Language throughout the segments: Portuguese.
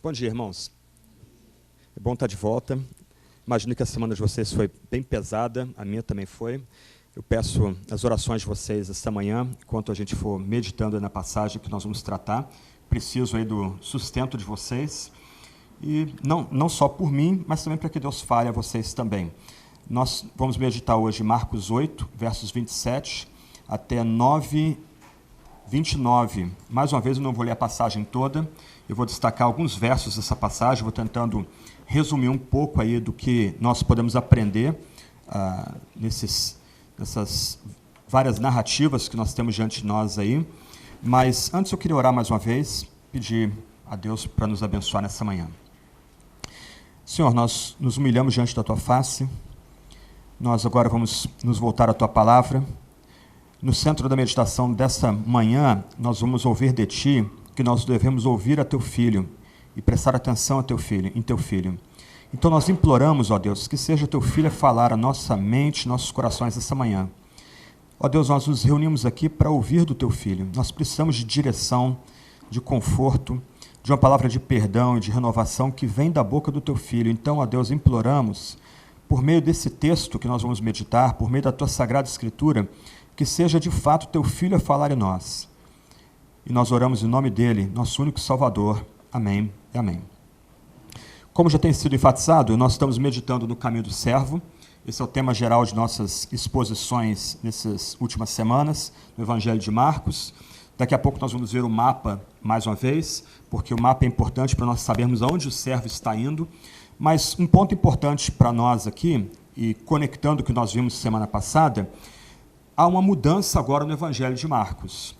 Bom dia, irmãos. É bom estar de volta. Imagino que a semana de vocês foi bem pesada, a minha também foi. Eu peço as orações de vocês esta manhã, enquanto a gente for meditando na passagem que nós vamos tratar. Preciso aí do sustento de vocês, e não só por mim, mas também para que Deus fale a vocês também. Nós vamos meditar hoje Marcos 8, versos 27 até 9, 29. Mais uma vez, eu não vou ler a passagem toda, eu vou destacar alguns versos dessa passagem, vou tentando resumir um pouco aí do que nós podemos aprender nessas várias narrativas que nós temos diante de nós aí. Mas antes eu queria orar mais uma vez, pedir a Deus para nos abençoar nessa manhã. Senhor, nós nos humilhamos diante da Tua face, nós agora vamos nos voltar à Tua palavra. No centro da meditação desta manhã, nós vamos ouvir de Ti que nós devemos ouvir a Teu Filho e prestar atenção em Teu Filho. Então nós imploramos, ó Deus, que seja Teu Filho a falar a nossa mente, nossos corações essa manhã. Ó Deus, nós nos reunimos aqui para ouvir do Teu Filho. Nós precisamos de direção, de conforto, de uma palavra de perdão e de renovação que vem da boca do Teu Filho. Então, ó Deus, imploramos, por meio desse texto que nós vamos meditar, por meio da Tua Sagrada Escritura, que seja de fato Teu Filho a falar em nós. E nós oramos em nome dEle, nosso único Salvador. Amém e amém. Como já tem sido enfatizado, nós estamos meditando no caminho do servo. Esse é o tema geral de nossas exposições nessas últimas semanas, no Evangelho de Marcos. Daqui a pouco nós vamos ver o mapa mais uma vez, porque o mapa é importante para nós sabermos aonde o servo está indo. Mas um ponto importante para nós aqui, e conectando o que nós vimos semana passada, há uma mudança agora no Evangelho de Marcos.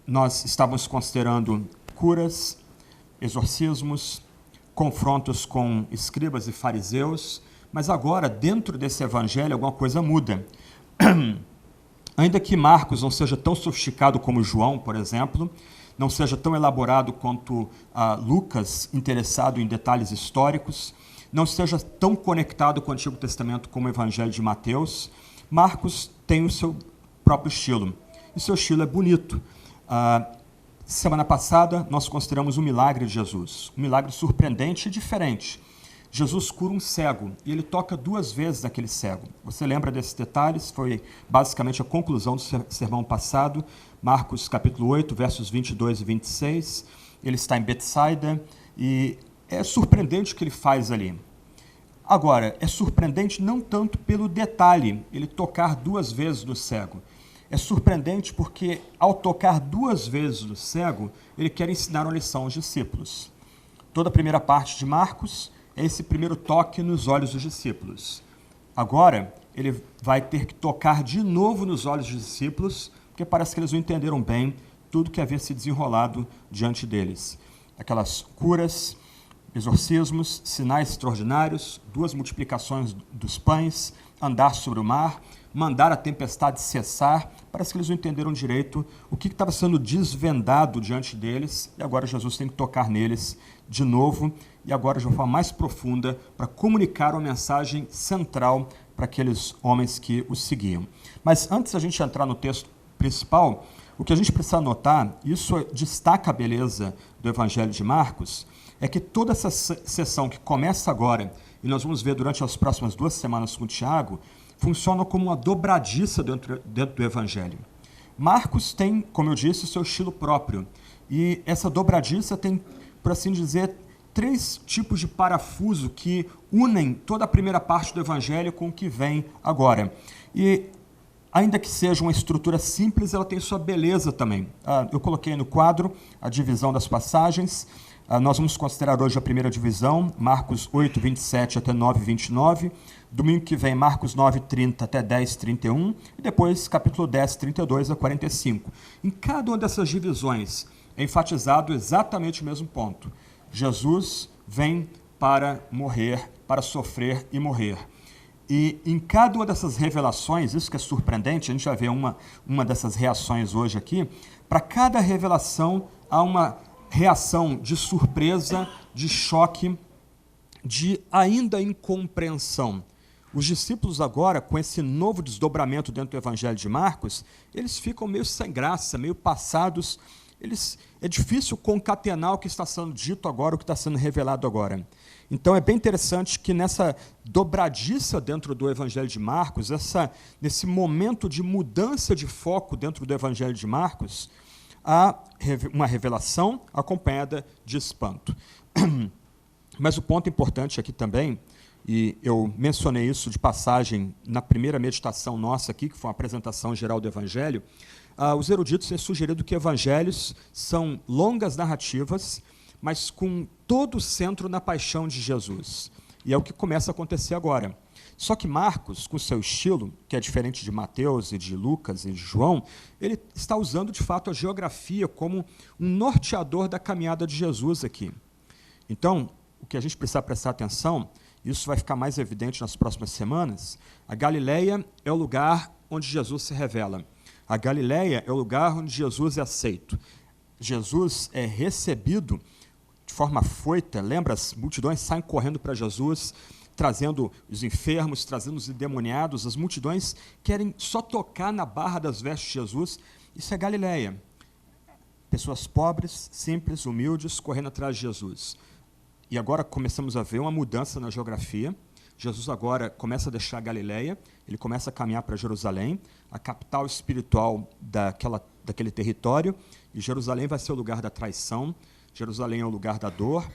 Nós estávamos considerando curas, exorcismos, confrontos com escribas e fariseus, mas agora, dentro desse evangelho, alguma coisa muda. Ainda que Marcos não seja tão sofisticado como João, por exemplo, não seja tão elaborado quanto Lucas, interessado em detalhes históricos, não esteja tão conectado com o Antigo Testamento como o Evangelho de Mateus, Marcos tem o seu próprio estilo, e seu estilo é bonito. Semana passada, nós consideramos o milagre de Jesus, um milagre surpreendente e diferente. Jesus cura um cego, e ele toca 2 vezes aquele cego. Você lembra desses detalhes? Foi basicamente a conclusão do sermão passado, Marcos capítulo 8, versos 22 e 26. Ele está em Betsaida, e é surpreendente o que ele faz ali. Agora, é surpreendente não tanto pelo detalhe, ele tocar 2 vezes no cego. É surpreendente porque, ao tocar 2 vezes no cego, ele quer ensinar uma lição aos discípulos. Toda a primeira parte de Marcos é esse primeiro toque nos olhos dos discípulos. Agora, ele vai ter que tocar de novo nos olhos dos discípulos, porque parece que eles não entenderam bem tudo que havia se desenrolado diante deles. Aquelas curas, exorcismos, sinais extraordinários, 2 multiplicações dos pães, andar sobre o mar, mandar a tempestade cessar. Parece que eles não entenderam direito o que estava sendo desvendado diante deles, e agora Jesus tem que tocar neles de novo, e agora de uma forma mais profunda, para comunicar uma mensagem central para aqueles homens que os seguiam. Mas antes da gente entrar no texto principal, o que a gente precisa notar, isso destaca a beleza do Evangelho de Marcos, é que toda essa sessão que começa agora, e nós vamos ver durante as próximas 2 semanas com o Tiago, funciona como uma dobradiça dentro do Evangelho. Marcos tem, como eu disse, o seu estilo próprio, e essa dobradiça tem, por assim dizer, 3 tipos de parafuso que unem toda a primeira parte do Evangelho com o que vem agora. E, ainda que seja uma estrutura simples, ela tem sua beleza também. Eu coloquei no quadro a divisão das passagens. Nós vamos considerar hoje a primeira divisão, Marcos 8, 27 até 9, 29. Domingo que vem, Marcos 9, 30 até 10, 31. E depois, capítulo 10, 32 a 45. Em cada uma dessas divisões é enfatizado exatamente o mesmo ponto. Jesus vem para morrer, para sofrer e morrer. E em cada uma dessas revelações, isso que é surpreendente, a gente vai ver uma dessas reações hoje aqui, para cada revelação há uma reação de surpresa, de choque, de ainda incompreensão. Os discípulos agora, com esse novo desdobramento dentro do Evangelho de Marcos, eles ficam meio sem graça, meio passados é difícil concatenar o que está sendo dito agora, o que está sendo revelado agora. Então, é bem interessante que nessa dobradiça dentro do Evangelho de Marcos, nesse momento de mudança de foco dentro do Evangelho de Marcos, há uma revelação acompanhada de espanto. Mas o ponto importante aqui também, e eu mencionei isso de passagem na primeira meditação nossa aqui, que foi uma apresentação geral do Evangelho, os eruditos têm sugerido que evangelhos são longas narrativas, mas com todo o centro na paixão de Jesus. E é o que começa a acontecer agora. Só que Marcos, com seu estilo, que é diferente de Mateus e de Lucas e de João, ele está usando, de fato, a geografia como um norteador da caminhada de Jesus aqui. Então, o que a gente precisa prestar atenção, isso vai ficar mais evidente nas próximas semanas, a Galileia é o lugar onde Jesus se revela. A Galileia é o lugar onde Jesus é aceito. Jesus é recebido de forma afoita. Lembra, as multidões saem correndo para Jesus, trazendo os enfermos, trazendo os endemoniados. As multidões querem só tocar na barra das vestes de Jesus. Isso é Galileia. Pessoas pobres, simples, humildes, correndo atrás de Jesus. E agora começamos a ver uma mudança na geografia. Jesus agora começa a deixar a Galileia, ele começa a caminhar para Jerusalém, a capital espiritual daquele território, e Jerusalém vai ser o lugar da traição, Jerusalém é o lugar da dor,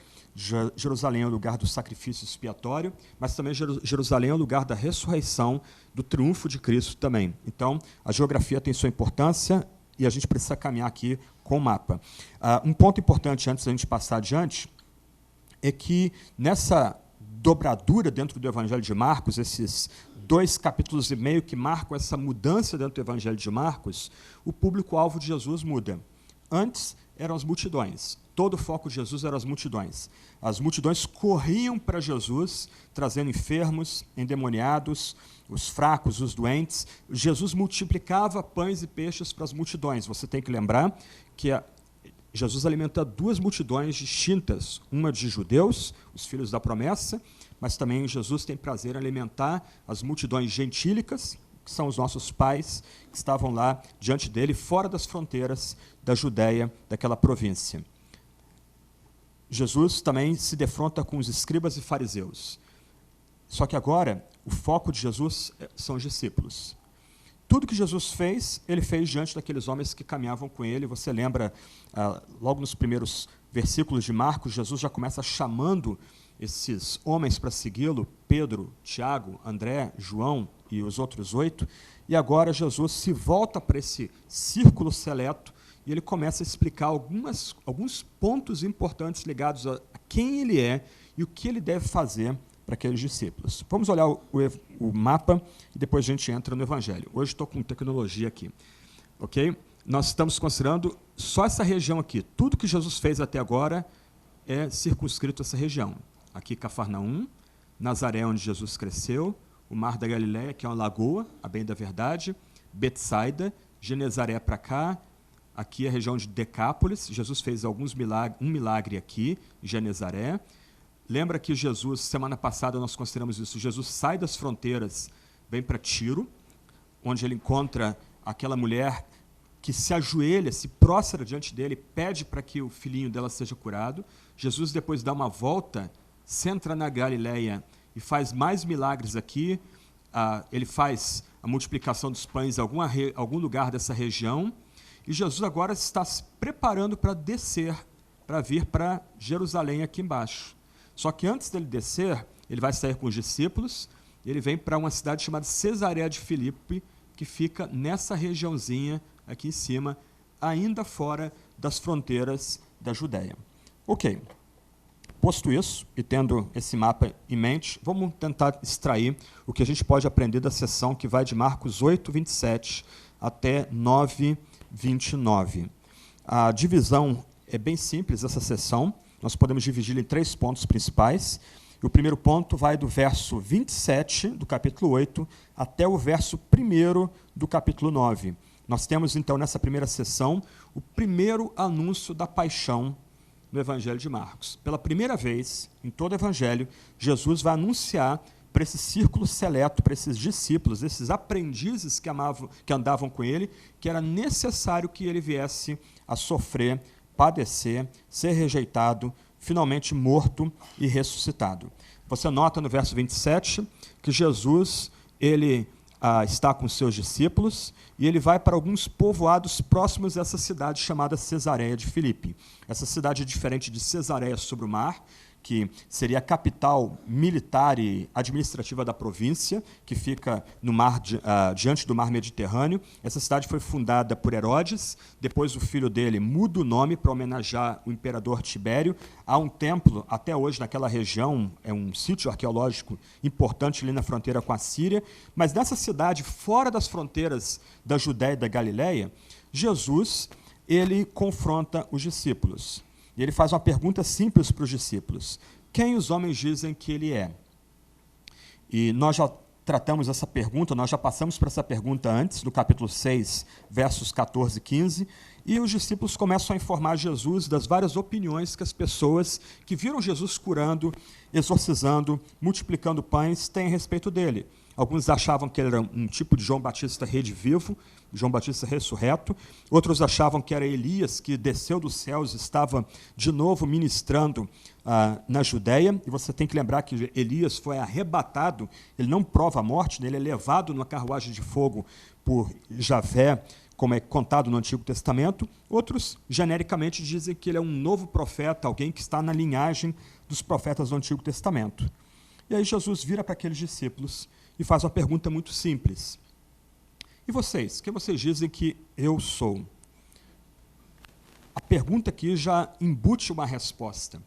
Jerusalém é o lugar do sacrifício expiatório, mas também Jerusalém é o lugar da ressurreição, do triunfo de Cristo também. Então, a geografia tem sua importância e a gente precisa caminhar aqui com o mapa. Um ponto importante antes da gente passar adiante é que nessa dobradura dentro do Evangelho de Marcos, esses 2 capítulos e meio que marcam essa mudança dentro do Evangelho de Marcos, o público-alvo de Jesus muda. Antes eram as multidões, todo o foco de Jesus eram as multidões. As multidões corriam para Jesus, trazendo enfermos, endemoniados, os fracos, os doentes. Jesus multiplicava pães e peixes para as multidões. Você tem que lembrar que Jesus alimenta 2 multidões distintas, uma de judeus, os filhos da promessa, mas também Jesus tem prazer em alimentar as multidões gentílicas, que são os nossos pais, que estavam lá diante dele, fora das fronteiras da Judéia, daquela província. Jesus também se defronta com os escribas e fariseus. Só que agora, o foco de Jesus são os discípulos. Tudo que Jesus fez, ele fez diante daqueles homens que caminhavam com ele. Você lembra, logo nos primeiros versículos de Marcos, Jesus já começa chamando esses homens para segui-lo, Pedro, Tiago, André, João e os outros 8, e agora Jesus se volta para esse círculo seleto e ele começa a explicar alguns pontos importantes ligados a quem ele é e o que ele deve fazer para aqueles discípulos. Vamos olhar o mapa e depois a gente entra no Evangelho. Hoje estou com tecnologia aqui, ok? Nós estamos considerando só essa região aqui. Tudo que Jesus fez até agora é circunscrito a essa região. Aqui Cafarnaum, Nazaré, onde Jesus cresceu, o Mar da Galileia, que é uma lagoa, a bem da verdade, Betsaida, Genezaré para cá, aqui a região de Decápolis, Jesus fez um milagre aqui, em Genezaré. Lembra que Jesus, semana passada nós consideramos isso, Jesus sai das fronteiras, vem para Tiro, onde ele encontra aquela mulher que se ajoelha, se prostra diante dele, pede para que o filhinho dela seja curado. Jesus depois dá uma volta, centra na Galileia e faz mais milagres aqui. Ele faz a multiplicação dos pães em algum lugar dessa região. E Jesus agora está se preparando para descer, para vir para Jerusalém aqui embaixo. Só que antes dele descer, ele vai sair com os discípulos, e ele vem para uma cidade chamada Cesareia de Filipe, que fica nessa regiãozinha aqui em cima, ainda fora das fronteiras da Judéia. Ok, posto isso, e tendo esse mapa em mente, vamos tentar extrair o que a gente pode aprender da seção que vai de Marcos 8, 27 até 9, 29. A divisão é bem simples, essa seção. Nós podemos dividi-la em 3 pontos principais. O primeiro ponto vai do verso 27 do capítulo 8 até o verso 1 do capítulo 9. Nós temos, então, nessa primeira sessão, o primeiro anúncio da paixão no Evangelho de Marcos. Pela primeira vez, em todo o Evangelho, Jesus vai anunciar para esse círculo seleto, para esses discípulos, esses aprendizes que andavam com ele, que era necessário que ele viesse a sofrer, padecer, ser rejeitado, finalmente morto e ressuscitado. Você nota no verso 27 que Jesus ele está com seus discípulos e ele vai para alguns povoados próximos dessa cidade chamada Cesareia de Filipe. Essa cidade é diferente de Cesareia sobre o mar, que seria a capital militar e administrativa da província, que fica no mar, diante do mar Mediterrâneo. Essa cidade foi fundada por Herodes, depois o filho dele muda o nome para homenagear o imperador Tibério. Há um templo, até hoje, naquela região, é um sítio arqueológico importante ali na fronteira com a Síria, mas nessa cidade, fora das fronteiras da Judéia e da Galileia, Jesus ele confronta os discípulos. E ele faz uma pergunta simples para os discípulos: quem os homens dizem que ele é? E nós já tratamos essa pergunta, nós já passamos por essa pergunta antes, no capítulo 6, versos 14 e 15, e os discípulos começam a informar Jesus das várias opiniões que as pessoas que viram Jesus curando, exorcizando, multiplicando pães, têm a respeito dele. Alguns achavam que ele era um tipo de João Batista redivivo, João Batista ressurreto. Outros achavam que era Elias, que desceu dos céus e estava de novo ministrando na Judéia. E você tem que lembrar que Elias foi arrebatado, ele não prova a morte, ele é levado numa carruagem de fogo por Javé, como é contado no Antigo Testamento. Outros, genericamente, dizem que ele é um novo profeta, alguém que está na linhagem dos profetas do Antigo Testamento. E aí Jesus vira para aqueles discípulos e faz uma pergunta muito simples: e vocês? Quem vocês dizem que eu sou? A pergunta aqui já embute uma resposta.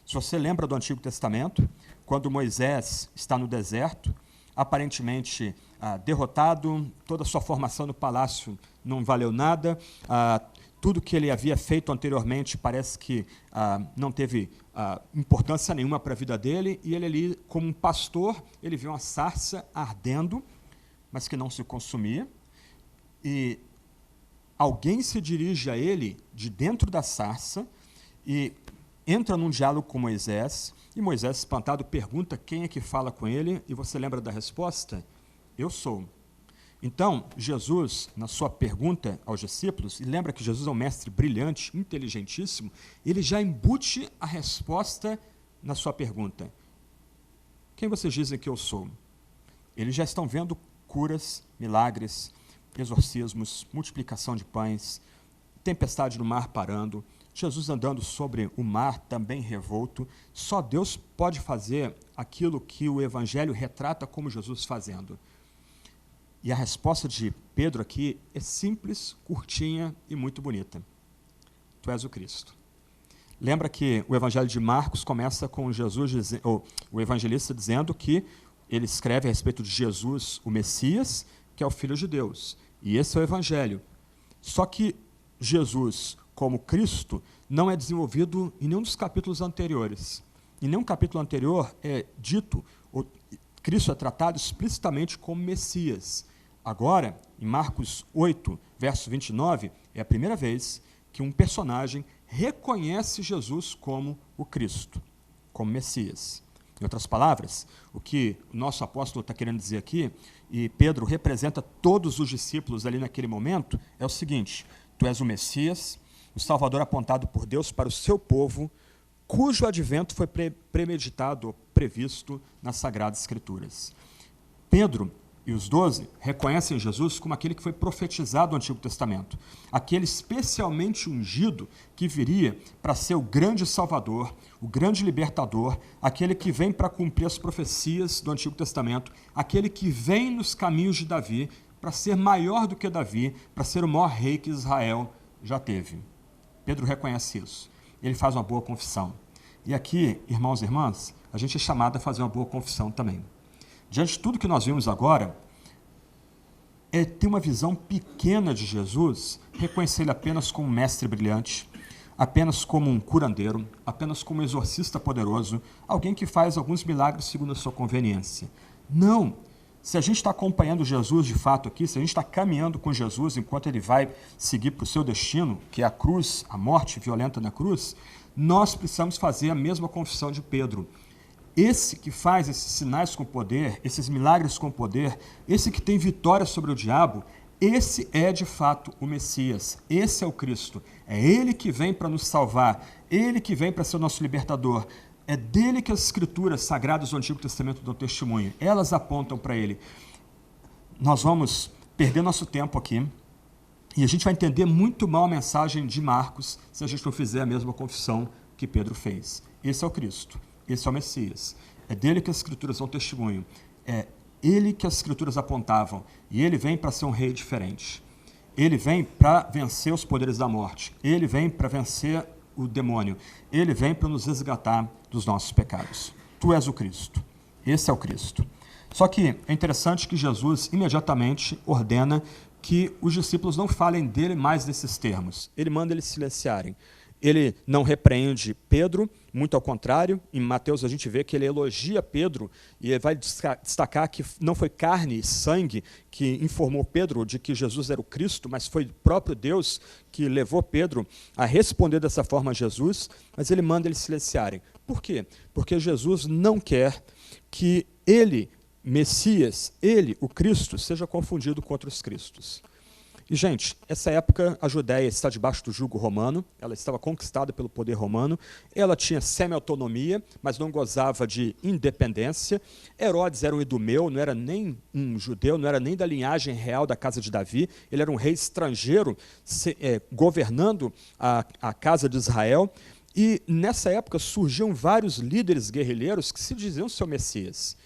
Se você lembra do Antigo Testamento, quando Moisés está no deserto, aparentemente derrotado, toda a sua formação no palácio não valeu nada, tudo que ele havia feito anteriormente parece que não teve importância nenhuma para a vida dele, e ele ali, como um pastor, ele viu uma sarça ardendo, mas que não se consumia, e alguém se dirige a ele de dentro da sarça e entra num diálogo com Moisés, e Moisés, espantado, pergunta quem é que fala com ele, e você lembra da resposta? Eu sou. Então, Jesus, na sua pergunta aos discípulos, e lembra que Jesus é um mestre brilhante, inteligentíssimo, ele já embute a resposta na sua pergunta. Quem vocês dizem que eu sou? Eles já estão vendo curas, milagres, exorcismos, multiplicação de pães, tempestade no mar parando, Jesus andando sobre o mar também revolto. Só Deus pode fazer aquilo que o Evangelho retrata como Jesus fazendo. E a resposta de Pedro aqui é simples, curtinha e muito bonita. Tu és o Cristo. Lembra que o Evangelho de Marcos começa com Jesus, o evangelista dizendo que ele escreve a respeito de Jesus, o Messias, que é o Filho de Deus. E esse é o Evangelho. Só que Jesus, como Cristo, não é desenvolvido em nenhum dos capítulos anteriores. Em nenhum capítulo anterior é dito, Cristo é tratado explicitamente como Messias. Agora, em Marcos 8, verso 29, é a primeira vez que um personagem reconhece Jesus como o Cristo, como Messias. Em outras palavras, o que o nosso apóstolo está querendo dizer aqui, e Pedro representa todos os discípulos ali naquele momento, é o seguinte: tu és o Messias, o Salvador apontado por Deus para o seu povo, cujo advento foi premeditado, previsto nas Sagradas Escrituras. Pedro e os 12 reconhecem Jesus como aquele que foi profetizado no Antigo Testamento, aquele especialmente ungido que viria para ser o grande Salvador, o grande libertador, aquele que vem para cumprir as profecias do Antigo Testamento, aquele que vem nos caminhos de Davi para ser maior do que Davi, para ser o maior rei que Israel já teve. Pedro reconhece isso. Ele faz uma boa confissão. E aqui, irmãos e irmãs, a gente é chamado a fazer uma boa confissão também. Diante de tudo que nós vimos agora, é ter uma visão pequena de Jesus, reconhecer ele apenas como um mestre brilhante, apenas como um curandeiro, apenas como um exorcista poderoso, alguém que faz alguns milagres segundo a sua conveniência. Não! Se a gente está acompanhando Jesus de fato aqui, se a gente está caminhando com Jesus enquanto ele vai seguir para o seu destino, que é a cruz, a morte violenta na cruz, nós precisamos fazer a mesma confissão de Pedro. esse que faz esses sinais com poder, esses milagres com poder, esse que tem vitória sobre o diabo, esse é de fato o Messias, esse é o Cristo. É Ele que vem para nos salvar, Ele que vem para ser o nosso libertador. É dele que as escrituras sagradas do Antigo Testamento dão testemunho, elas apontam para Ele. Nós vamos perder nosso tempo aqui, e a gente vai entender muito mal a mensagem de Marcos se a gente não fizer a mesma confissão que Pedro fez. Esse é o Cristo, esse é o Messias. É dele que as escrituras dão testemunho. É ele que as escrituras apontavam. E ele vem para ser um rei diferente. Ele vem para vencer os poderes da morte. Ele vem para vencer o demônio. Ele vem para nos resgatar dos nossos pecados. Tu és o Cristo. Esse é o Cristo. Só que é interessante que Jesus imediatamente ordena que os discípulos não falem dele mais nesses termos. Ele manda eles silenciarem. Ele não repreende Pedro, muito ao contrário. Em Mateus a gente vê que ele elogia Pedro e ele vai destacar que não foi carne e sangue que informou Pedro de que Jesus era o Cristo, mas foi o próprio Deus que levou Pedro a responder dessa forma a Jesus, mas ele manda eles silenciarem. Por quê? Porque Jesus não quer que ele, Messias, ele, o Cristo, seja confundido com outros cristos. E, gente, essa época a Judéia está debaixo do jugo romano, ela estava conquistada pelo poder romano, ela tinha semi-autonomia, mas não gozava de independência. Herodes era um idumeu, não era nem um judeu, não era nem da linhagem real da casa de Davi, ele era um rei estrangeiro governando a casa de Israel. E nessa época surgiam vários líderes guerrilheiros que se diziam seu Messias.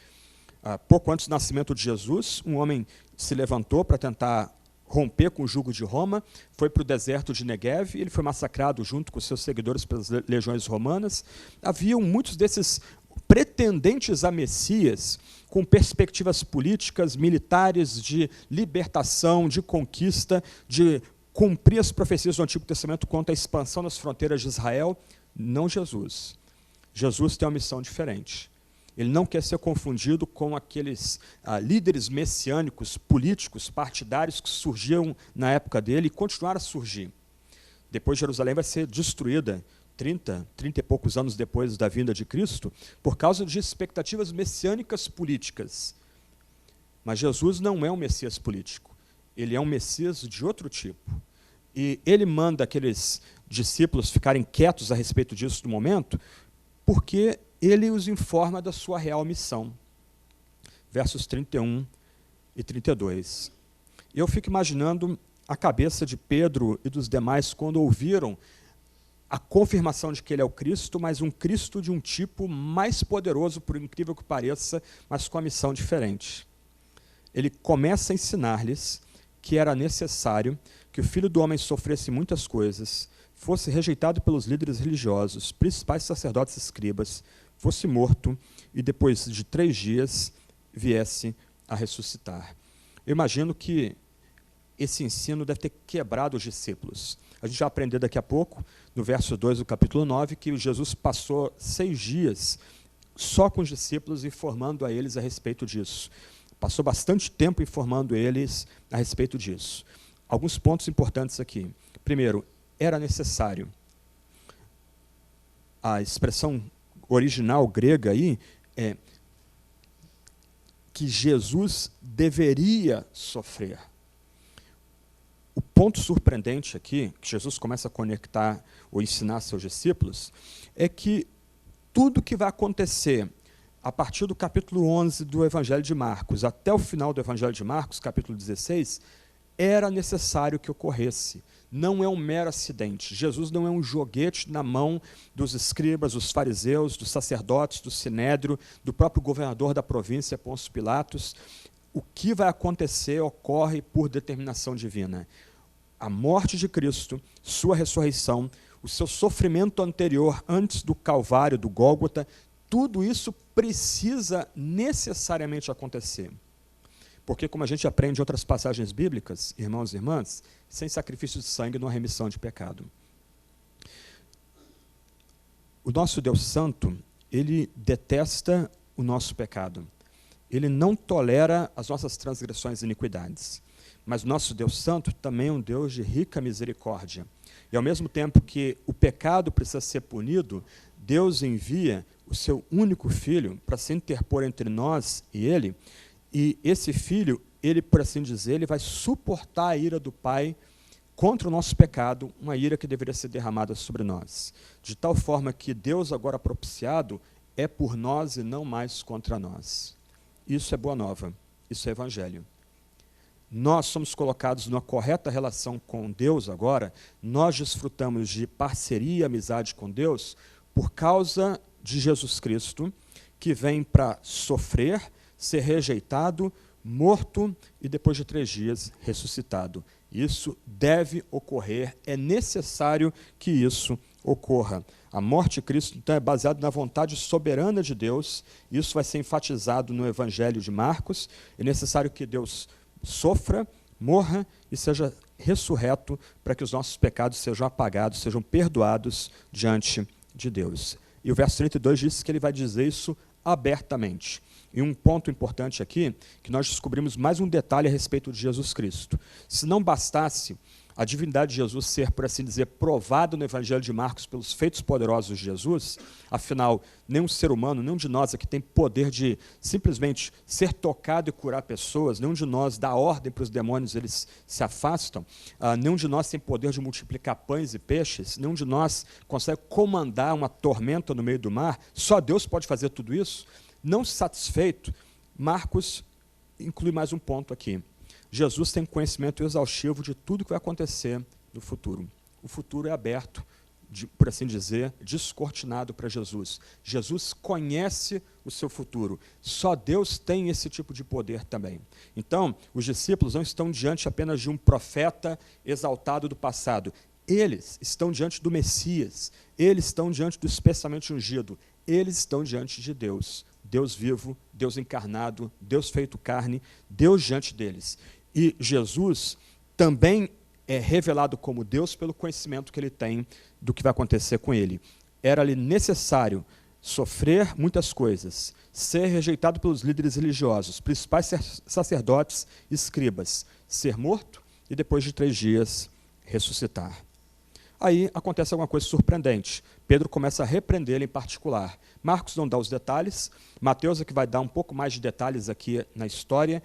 Pouco antes do nascimento de Jesus, um homem se levantou para tentar romper com o jugo de Roma, foi para o deserto de Negev, ele foi massacrado junto com seus seguidores pelas legiões romanas. Haviam muitos desses pretendentes a Messias, com perspectivas políticas, militares, de libertação, de conquista, de cumprir as profecias do Antigo Testamento quanto à expansão das fronteiras de Israel. Não Jesus. Jesus tem uma missão diferente. Ele não quer ser confundido com aqueles líderes messiânicos, políticos, partidários que surgiam na época dele e continuaram a surgir. Depois Jerusalém vai ser destruída, 30 e poucos anos depois da vinda de Cristo, por causa de expectativas messiânicas políticas. Mas Jesus não é um Messias político, ele é um Messias de outro tipo. E ele manda aqueles discípulos ficarem quietos a respeito disso no momento, porque ele os informa da sua real missão. Versos 31 e 32. Eu fico imaginando a cabeça de Pedro e dos demais quando ouviram a confirmação de que ele é o Cristo, mas um Cristo de um tipo mais poderoso, por incrível que pareça, mas com uma missão diferente. Ele começa a ensinar-lhes que era necessário que o Filho do Homem sofresse muitas coisas, fosse rejeitado pelos líderes religiosos, principais sacerdotes e escribas, fosse morto e depois de 3 dias viesse a ressuscitar. Eu imagino que esse ensino deve ter quebrado os discípulos. A gente vai aprender daqui a pouco, no verso 2 do capítulo 9, que Jesus passou 6 dias só com os discípulos, informando a eles a respeito disso. Passou bastante tempo informando eles a respeito disso. Alguns pontos importantes aqui. Primeiro, era necessário. A expressão original grega aí é que Jesus deveria sofrer. O ponto surpreendente aqui, que Jesus começa a conectar ou ensinar seus discípulos, é que tudo que vai acontecer a partir do capítulo 11 do Evangelho de Marcos até o final do Evangelho de Marcos, capítulo 16, era necessário que ocorresse. Não é um mero acidente. Jesus não é um joguete na mão dos escribas, dos fariseus, dos sacerdotes, do sinédrio, do próprio governador da província, Pôncio Pilatos. O que vai acontecer ocorre por determinação divina. A morte de Cristo, sua ressurreição, o seu sofrimento anterior, antes do Calvário, do Gólgota, tudo isso precisa necessariamente acontecer. Porque, como a gente aprende em outras passagens bíblicas, irmãos e irmãs, sem sacrifício de sangue não há remissão de pecado. O nosso Deus Santo, ele detesta o nosso pecado. Ele não tolera as nossas transgressões e iniquidades. Mas o nosso Deus Santo também é um Deus de rica misericórdia. E ao mesmo tempo que o pecado precisa ser punido, Deus envia o seu único filho para se interpor entre nós e ele, e esse filho, ele, por assim dizer, ele vai suportar a ira do Pai contra o nosso pecado, uma ira que deveria ser derramada sobre nós, de tal forma que Deus, agora propiciado, é por nós e não mais contra nós. Isso é boa nova, isso é evangelho. Nós somos colocados numa correta relação com Deus agora, nós desfrutamos de parceria e amizade com Deus por causa de Jesus Cristo, que vem para sofrer, ser rejeitado, morto e depois de 3 dias ressuscitado. Isso deve ocorrer, é necessário que isso ocorra. A morte de Cristo, então, é baseada na vontade soberana de Deus, isso vai ser enfatizado no Evangelho de Marcos, é necessário que Deus sofra, morra e seja ressurreto para que os nossos pecados sejam apagados, sejam perdoados diante de Deus. E o verso 32 diz que ele vai dizer isso abertamente. E um ponto importante aqui, que nós descobrimos mais um detalhe a respeito de Jesus Cristo. Se não bastasse a divindade de Jesus ser, por assim dizer, provada no Evangelho de Marcos pelos feitos poderosos de Jesus, afinal, nenhum ser humano, nenhum de nós aqui tem poder de simplesmente ser tocado e curar pessoas, nenhum de nós dá ordem para os demônios, eles se afastam, nenhum de nós tem poder de multiplicar pães e peixes, nenhum de nós consegue comandar uma tormenta no meio do mar, só Deus pode fazer tudo isso. Não satisfeito, Marcos inclui mais um ponto aqui. Jesus tem conhecimento exaustivo de tudo que vai acontecer no futuro. O futuro é aberto, por assim dizer, descortinado para Jesus. Jesus conhece o seu futuro. Só Deus tem esse tipo de poder também. Então, os discípulos não estão diante apenas de um profeta exaltado do passado. Eles estão diante do Messias. Eles estão diante do especialmente ungido. Eles estão diante de Deus. Deus vivo, Deus encarnado, Deus feito carne, Deus diante deles. E Jesus também é revelado como Deus pelo conhecimento que ele tem do que vai acontecer com ele. Era-lhe necessário sofrer muitas coisas, ser rejeitado pelos líderes religiosos, principais sacerdotes e escribas, ser morto e depois de 3 dias ressuscitar. Aí acontece alguma coisa surpreendente. Pedro começa a repreendê-lo em particular. Marcos não dá os detalhes, Mateus é que vai dar um pouco mais de detalhes aqui na história.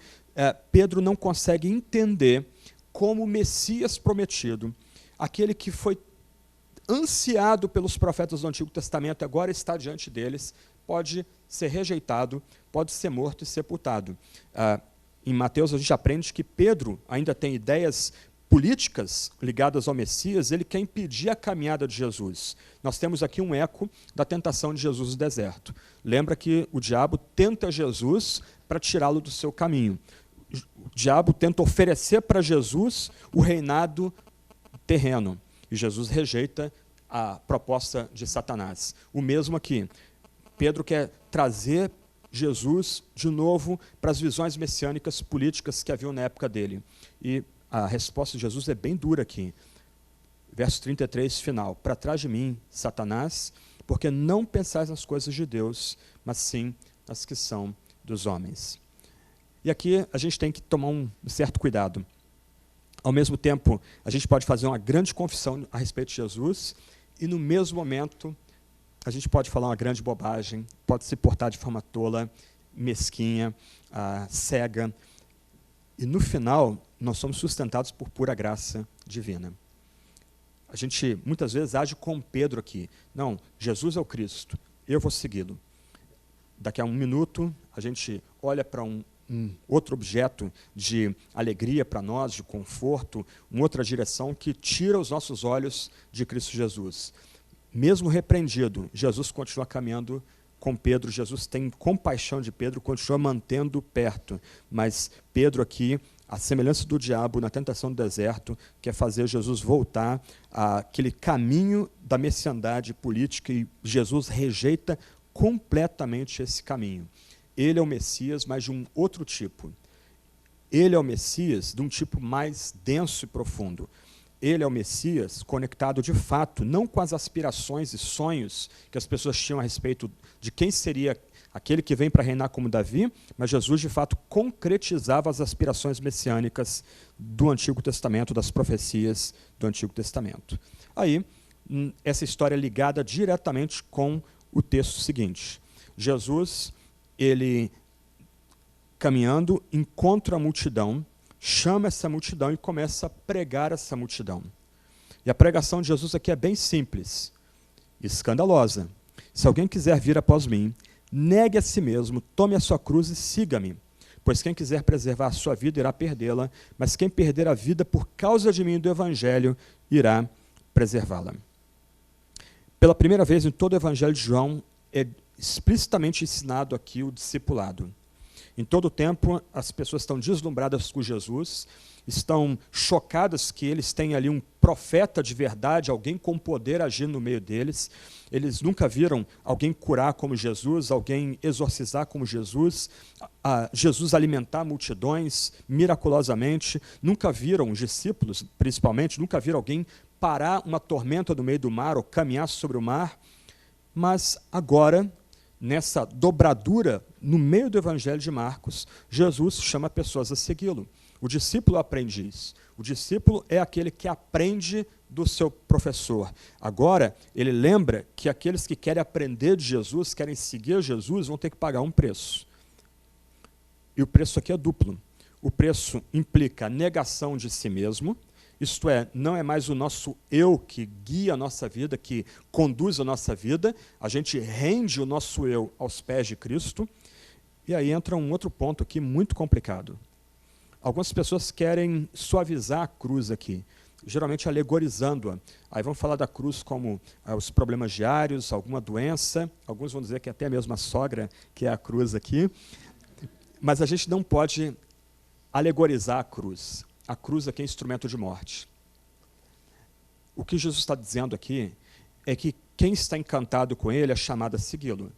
Pedro não consegue entender como o Messias prometido, aquele que foi ansiado pelos profetas do Antigo Testamento, agora está diante deles, pode ser rejeitado, pode ser morto e sepultado. Em Mateus a gente aprende que Pedro ainda tem ideias políticas ligadas ao Messias, ele quer impedir a caminhada de Jesus. Nós temos aqui um eco da tentação de Jesus no deserto. Lembra que o diabo tenta Jesus para tirá-lo do seu caminho. O diabo tenta oferecer para Jesus o reinado terreno, e Jesus rejeita a proposta de Satanás. O mesmo aqui. Pedro quer trazer Jesus de novo para as visões messiânicas políticas que haviam na época dele. E a resposta de Jesus é bem dura aqui. Verso 33, final. Para trás de mim, Satanás, porque não pensais nas coisas de Deus, mas sim nas que são dos homens. E aqui a gente tem que tomar um certo cuidado. Ao mesmo tempo, a gente pode fazer uma grande confissão a respeito de Jesus, e no mesmo momento, a gente pode falar uma grande bobagem, pode se portar de forma tola, mesquinha, cega. E no final, nós somos sustentados por pura graça divina. A gente muitas vezes age como Pedro aqui. Não, Jesus é o Cristo, eu vou segui-lo. Daqui a 1 minuto, a gente olha para um outro objeto de alegria para nós, de conforto, uma outra direção que tira os nossos olhos de Cristo Jesus. Mesmo repreendido, Jesus continua caminhando com Pedro, Jesus tem compaixão de Pedro, continua mantendo perto, mas Pedro aqui, a semelhança do diabo na tentação do deserto, quer fazer Jesus voltar àquele caminho da messiandade política, e Jesus rejeita completamente esse caminho. Ele é o Messias, mas de um outro tipo. Ele é o Messias de um tipo mais denso e profundo. Ele é o Messias conectado de fato, não com as aspirações e sonhos que as pessoas tinham a respeito de quem seria aquele que vem para reinar como Davi, mas Jesus de fato concretizava as aspirações messiânicas do Antigo Testamento, das profecias do Antigo Testamento. Aí, essa história é ligada diretamente com o texto seguinte. Jesus, ele caminhando, encontra a multidão, chama essa multidão e começa a pregar essa multidão. E a pregação de Jesus aqui é bem simples, escandalosa. Se alguém quiser vir após mim, negue a si mesmo, tome a sua cruz e siga-me. Pois quem quiser preservar a sua vida irá perdê-la, mas quem perder a vida por causa de mim e do Evangelho irá preservá-la. Pela primeira vez em todo o Evangelho de João, é explicitamente ensinado aqui o discipulado. Em todo o tempo, as pessoas estão deslumbradas com Jesus, estão chocadas que eles têm ali um profeta de verdade, alguém com poder agindo no meio deles. Eles nunca viram alguém curar como Jesus, alguém exorcizar como Jesus, Jesus alimentar multidões miraculosamente. Nunca viram, os discípulos principalmente, nunca viram alguém parar uma tormenta no meio do mar ou caminhar sobre o mar. Mas agora, nessa dobradura, no meio do Evangelho de Marcos, Jesus chama pessoas a segui-lo. O discípulo é o aprendiz. O discípulo é aquele que aprende do seu professor. Agora, ele lembra que aqueles que querem aprender de Jesus, querem seguir Jesus, vão ter que pagar um preço. E o preço aqui é duplo. O preço implica a negação de si mesmo, isto é, não é mais o nosso eu que guia a nossa vida, que conduz a nossa vida, a gente rende o nosso eu aos pés de Cristo. E aí entra um outro ponto aqui muito complicado. Algumas pessoas querem suavizar a cruz aqui, geralmente alegorizando-a. Aí vão falar da cruz como os problemas diários, alguma doença, alguns vão dizer que até mesmo a sogra que é a cruz aqui. Mas a gente não pode alegorizar a cruz. A cruz aqui é instrumento de morte. O que Jesus está dizendo aqui é que quem está encantado com ele é chamado a segui-lo.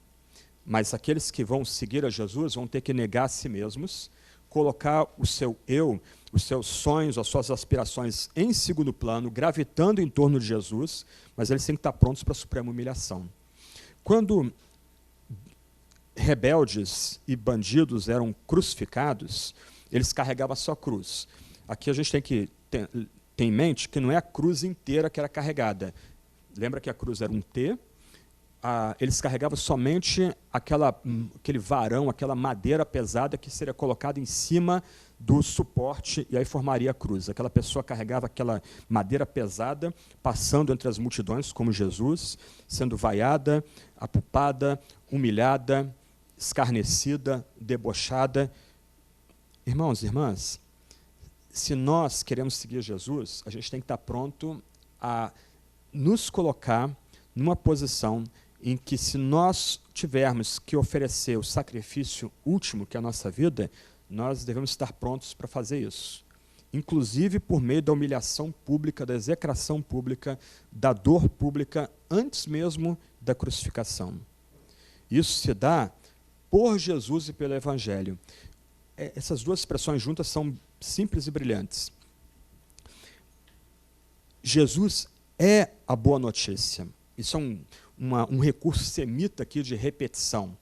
Mas aqueles que vão seguir a Jesus vão ter que negar a si mesmos, colocar o seu eu, os seus sonhos, as suas aspirações em segundo plano, gravitando em torno de Jesus, mas eles têm que estar prontos para a suprema humilhação. Quando rebeldes e bandidos eram crucificados, eles carregavam a sua cruz. Aqui a gente tem que ter em mente que não é a cruz inteira que era carregada. Lembra que a cruz era um T? Eles carregavam somente aquele varão, aquela madeira pesada que seria colocada em cima do suporte e aí formaria a cruz. Aquela pessoa carregava aquela madeira pesada, passando entre as multidões, como Jesus, sendo vaiada, apupada, humilhada, escarnecida, debochada. Irmãos e irmãs, se nós queremos seguir Jesus, a gente tem que estar pronto a nos colocar numa posição em que, se nós tivermos que oferecer o sacrifício último, que é a nossa vida, nós devemos estar prontos para fazer isso. Inclusive por meio da humilhação pública, da execração pública, da dor pública, antes mesmo da crucificação. Isso se dá por Jesus e pelo Evangelho. Essas duas expressões juntas são simples e brilhantes. Jesus é a boa notícia. Isso é um recurso semita aqui de repetição.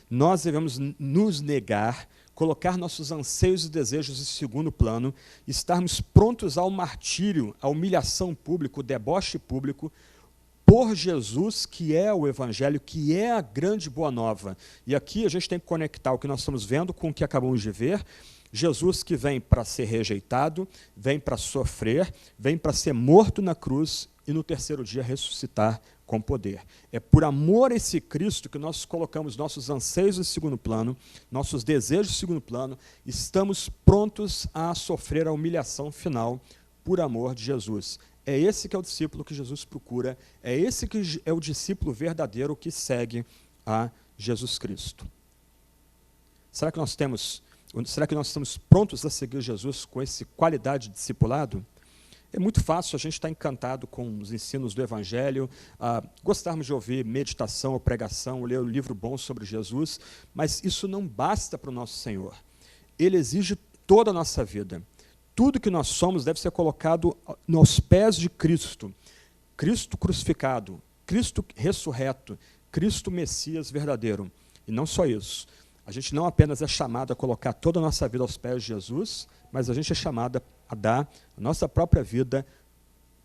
Nós devemos nos negar, colocar nossos anseios e desejos em segundo plano, estarmos prontos ao martírio, à humilhação pública, o deboche público, por Jesus, que é o Evangelho, que é a grande boa nova. E aqui a gente tem que conectar o que nós estamos vendo com o que acabamos de ver. Jesus que vem para ser rejeitado, vem para sofrer, vem para ser morto na cruz e no terceiro dia ressuscitar com poder. É por amor a esse Cristo que nós colocamos nossos anseios em segundo plano, nossos desejos em segundo plano, estamos prontos a sofrer a humilhação final por amor de Jesus. É esse que é o discípulo que Jesus procura, é esse que é o discípulo verdadeiro que segue a Jesus Cristo. Será que nós estamos prontos a seguir Jesus com essa qualidade de discipulado? É muito fácil a gente estar encantado com os ensinos do Evangelho, gostarmos de ouvir meditação ou pregação, ler um livro bom sobre Jesus, mas isso não basta para o nosso Senhor. Ele exige toda a nossa vida. Tudo que nós somos deve ser colocado aos pés de Cristo. Cristo crucificado, Cristo ressurreto, Cristo Messias verdadeiro. E não só isso. A gente não apenas é chamado a colocar toda a nossa vida aos pés de Jesus, mas a gente é chamado a dar a nossa própria vida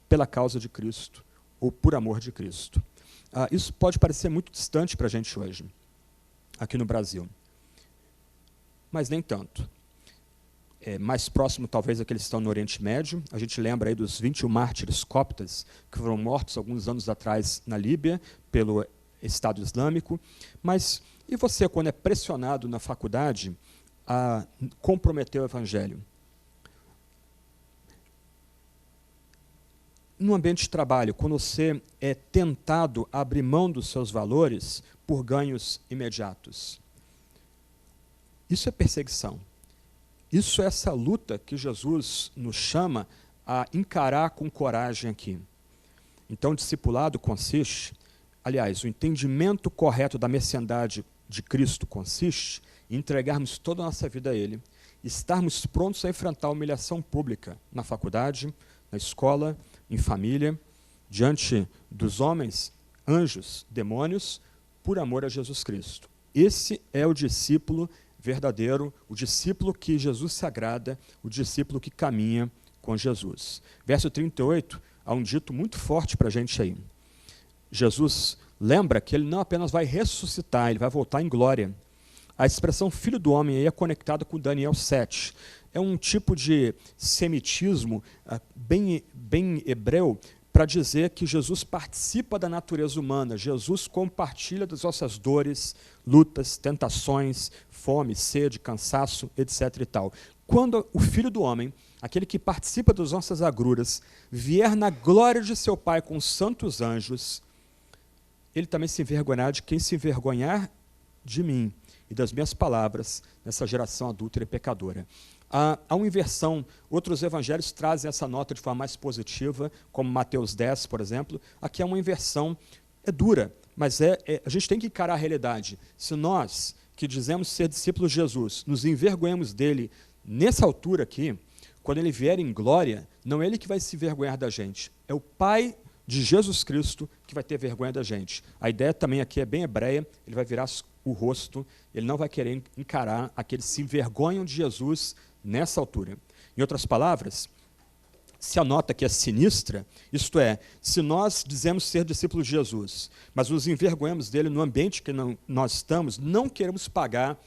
pela causa de Cristo, ou por amor de Cristo. Isso pode parecer muito distante para a gente hoje, aqui no Brasil, mas nem tanto. Mais próximo, talvez, àqueles que estão no Oriente Médio. A gente lembra aí dos 21 mártires coptas que foram mortos alguns anos atrás na Líbia pelo Estado Islâmico. Mas e você, quando é pressionado na faculdade a comprometer o Evangelho? No ambiente de trabalho, quando você é tentado a abrir mão dos seus valores por ganhos imediatos. Isso é perseguição. Isso é essa luta que Jesus nos chama a encarar com coragem aqui. Então, o discipulado consiste, aliás, o entendimento correto da messiandade de Cristo consiste em entregarmos toda a nossa vida a Ele, estarmos prontos a enfrentar a humilhação pública na faculdade, na escola, em família, diante dos homens, anjos, demônios, por amor a Jesus Cristo. Esse é o discípulo verdadeiro, o discípulo que Jesus se agrada, o discípulo que caminha com Jesus. Verso 38, há um dito muito forte para a gente aí. Jesus lembra que ele não apenas vai ressuscitar, ele vai voltar em glória. A expressão filho do homem aí é conectada com Daniel 7. É um tipo de semitismo bem hebreu, para dizer que Jesus participa da natureza humana, Jesus compartilha das nossas dores, lutas, tentações, fome, sede, cansaço, etc. e tal. Quando o Filho do Homem, aquele que participa das nossas agruras, vier na glória de seu Pai com os santos anjos, ele também se envergonhará de quem se envergonhar de mim e das minhas palavras nessa geração adúltera e pecadora. Há uma inversão, outros evangelhos trazem essa nota de forma mais positiva, como Mateus 10, por exemplo. Aqui é uma inversão, é dura, mas a gente tem que encarar a realidade. Se nós, que dizemos ser discípulos de Jesus, nos envergonhamos dele nessa altura aqui, quando ele vier em glória, não é ele que vai se envergonhar da gente, é o Pai de Jesus Cristo que vai ter vergonha da gente. A ideia também aqui é bem hebreia, ele vai virar o rosto, ele não vai querer encarar aqueles que se envergonham de Jesus nessa altura. Em outras palavras, se a nota aqui é sinistra, isto é, se nós dizemos ser discípulos de Jesus, mas nos envergonhamos dele no ambiente que nós estamos, não queremos pagar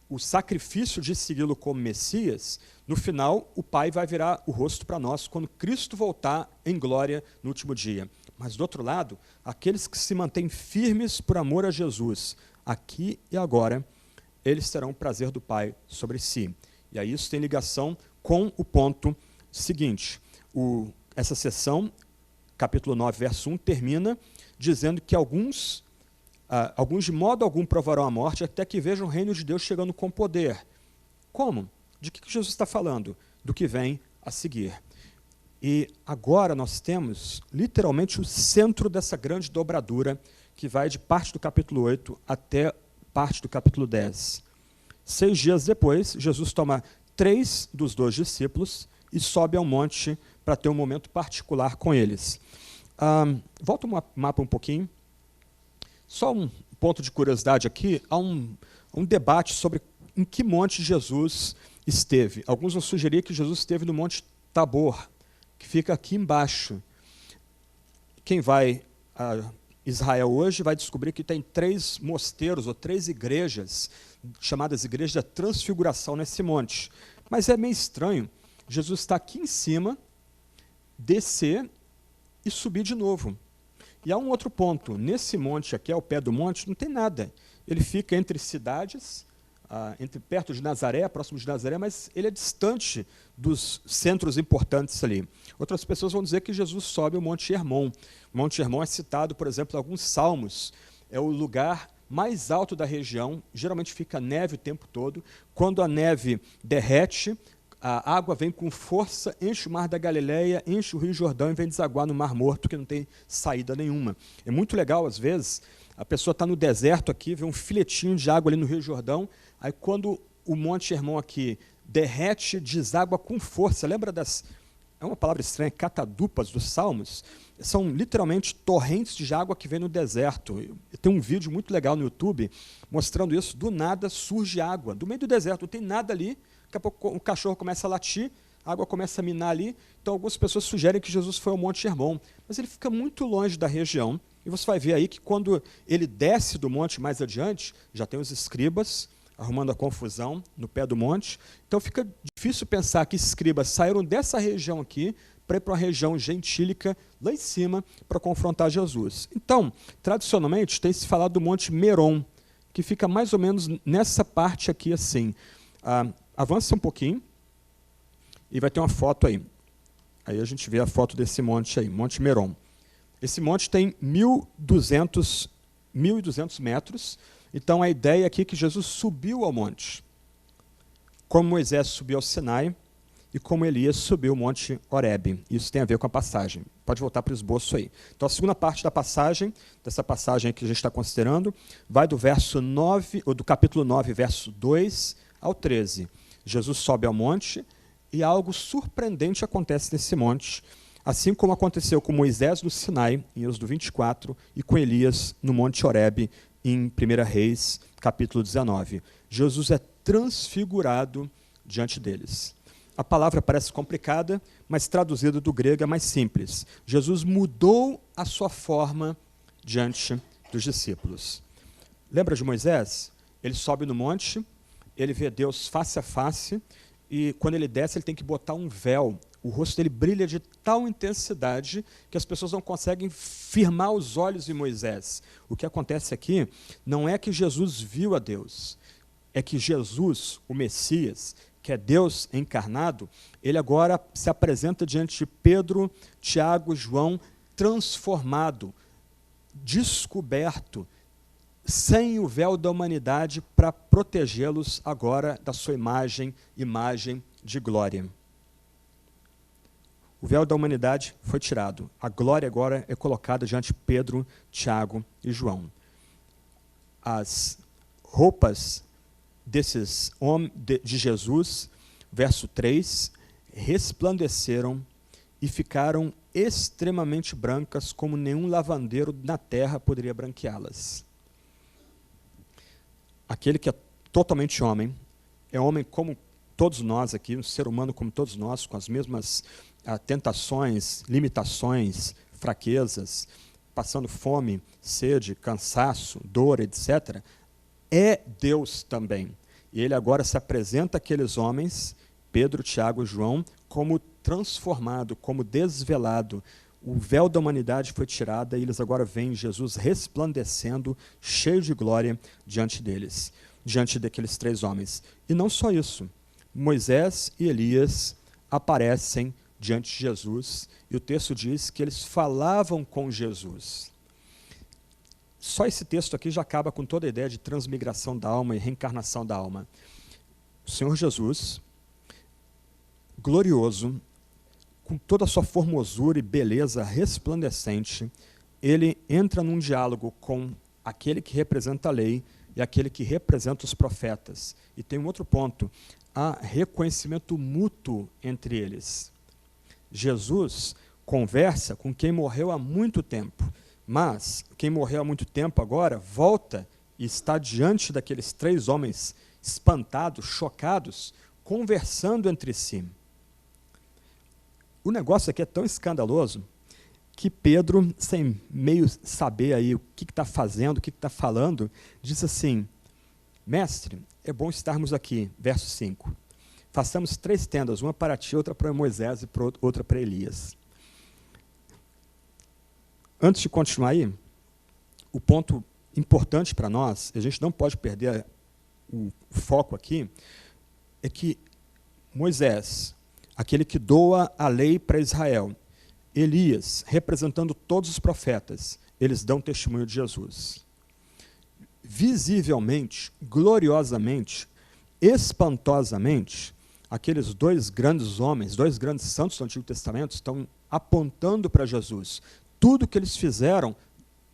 o sacrifício de segui-lo como Messias, no final o Pai vai virar o rosto para nós quando Cristo voltar em glória no último dia. Mas do outro lado, aqueles que se mantêm firmes por amor a Jesus, aqui e agora, eles terão o prazer do Pai sobre si. E aí isso tem ligação com o ponto seguinte. Essa sessão, capítulo 9, verso 1, termina dizendo que alguns de modo algum provarão a morte, até que vejam o reino de Deus chegando com poder. Como? De que Jesus está falando? Do que vem a seguir. E agora nós temos, literalmente, o centro dessa grande dobradura, que vai de parte do capítulo 8 até parte do capítulo 10. 6 dias depois, Jesus toma 3 dos 2 discípulos e sobe ao monte para ter um momento particular com eles. Volta o mapa um pouquinho. Só um ponto de curiosidade aqui, há um debate sobre em que monte Jesus esteve. Alguns vão sugerir que Jesus esteve no Monte Tabor, que fica aqui embaixo. Quem vai a Israel hoje vai descobrir que tem 3 mosteiros ou 3 igrejas, chamadas Igrejas da Transfiguração nesse monte. Mas é meio estranho, Jesus está aqui em cima, descer e subir de novo. E há um outro ponto, nesse monte aqui, ao pé do monte, não tem nada. Ele fica entre cidades, perto de Nazaré, próximo de Nazaré, mas ele é distante dos centros importantes ali. Outras pessoas vão dizer que Jesus sobe o Monte Hermon. O Monte Hermon é citado, por exemplo, em alguns salmos. É o lugar mais alto da região, geralmente fica neve o tempo todo. Quando a neve derrete, a água vem com força, enche o mar da Galileia, enche o Rio Jordão e vem desaguar no Mar Morto, que não tem saída nenhuma. É muito legal, às vezes, a pessoa está no deserto aqui, vê um filetinho de água ali no Rio Jordão, aí quando o Monte Hermon aqui derrete, deságua com força. Lembra é uma palavra estranha, catadupas dos Salmos? São literalmente torrentes de água que vem no deserto. Tem um vídeo muito legal no YouTube mostrando isso. Do nada surge água, do meio do deserto, não tem nada ali. Daqui a pouco o cachorro começa a latir, a água começa a minar ali, então algumas pessoas sugerem que Jesus foi ao Monte Hermon, mas ele fica muito longe da região, e você vai ver aí que quando ele desce do monte mais adiante, já tem os escribas arrumando a confusão no pé do monte, então fica difícil pensar que escribas saíram dessa região aqui para ir para uma região gentílica lá em cima para confrontar Jesus. Então, tradicionalmente, tem se falado do Monte Meron, que fica mais ou menos nessa parte aqui assim. Avança um pouquinho e vai ter uma foto aí. Aí a gente vê a foto desse monte aí, Monte Meron. Esse monte tem 1.200 metros, então a ideia aqui é que Jesus subiu ao monte, como Moisés subiu ao Sinai e como Elias subiu o Monte Horebe. Isso tem a ver com a passagem. Pode voltar para o esboço aí. Então a segunda parte da passagem, dessa passagem que a gente está considerando, vai do verso 9, ou do capítulo 9, verso 2 ao 13. Jesus sobe ao monte e algo surpreendente acontece nesse monte, assim como aconteceu com Moisés no Sinai, em Êxodo 24, e com Elias no Monte Horebe, em 1 Reis, capítulo 19. Jesus é transfigurado diante deles. A palavra parece complicada, mas traduzida do grego é mais simples. Jesus mudou a sua forma diante dos discípulos. Lembra de Moisés? Ele sobe no monte, ele vê Deus face a face, e quando ele desce, ele tem que botar um véu. O rosto dele brilha de tal intensidade que as pessoas não conseguem firmar os olhos em Moisés. O que acontece aqui não é que Jesus viu a Deus, é que Jesus, o Messias, que é Deus encarnado, ele agora se apresenta diante de Pedro, Tiago e João, transformado, descoberto, sem o véu da humanidade para protegê-los agora da sua imagem de glória. O véu da humanidade foi tirado. A glória agora é colocada diante de Pedro, Tiago e João. As roupas desses homens de Jesus, verso 3, resplandeceram e ficaram extremamente brancas, como nenhum lavandeiro na terra poderia branqueá-las. Aquele que é totalmente homem, é homem como todos nós aqui, um ser humano como todos nós, com as mesmas tentações, limitações, fraquezas, passando fome, sede, cansaço, dor, etc., é Deus também. E ele agora se apresenta àqueles homens, Pedro, Tiago e João, como transformado, como desvelado. O véu da humanidade foi tirado e eles agora veem Jesus resplandecendo, cheio de glória, diante deles, diante daqueles três homens. E não só isso, Moisés e Elias aparecem diante de Jesus, e o texto diz que eles falavam com Jesus. Só esse texto aqui já acaba com toda a ideia de transmigração da alma e reencarnação da alma. O Senhor Jesus, glorioso, com toda a sua formosura e beleza resplandecente, ele entra num diálogo com aquele que representa a lei e aquele que representa os profetas. E tem um outro ponto, há reconhecimento mútuo entre eles. Jesus conversa com quem morreu há muito tempo, mas quem morreu há muito tempo agora volta e está diante daqueles três homens espantados, chocados, conversando entre si. O negócio aqui é tão escandaloso que Pedro, sem meio saber aí o que está fazendo, o que está falando, diz assim: mestre, é bom estarmos aqui, verso 5. Façamos 3 tendas, uma para ti, outra para Moisés e outra para Elias. Antes de continuar aí, o ponto importante para nós, a gente não pode perder o foco aqui, é que Moisés, aquele que doa a lei para Israel, Elias, representando todos os profetas, eles dão testemunho de Jesus. Visivelmente, gloriosamente, espantosamente, aqueles 2 grandes homens, 2 grandes santos do Antigo Testamento, estão apontando para Jesus. Tudo que eles fizeram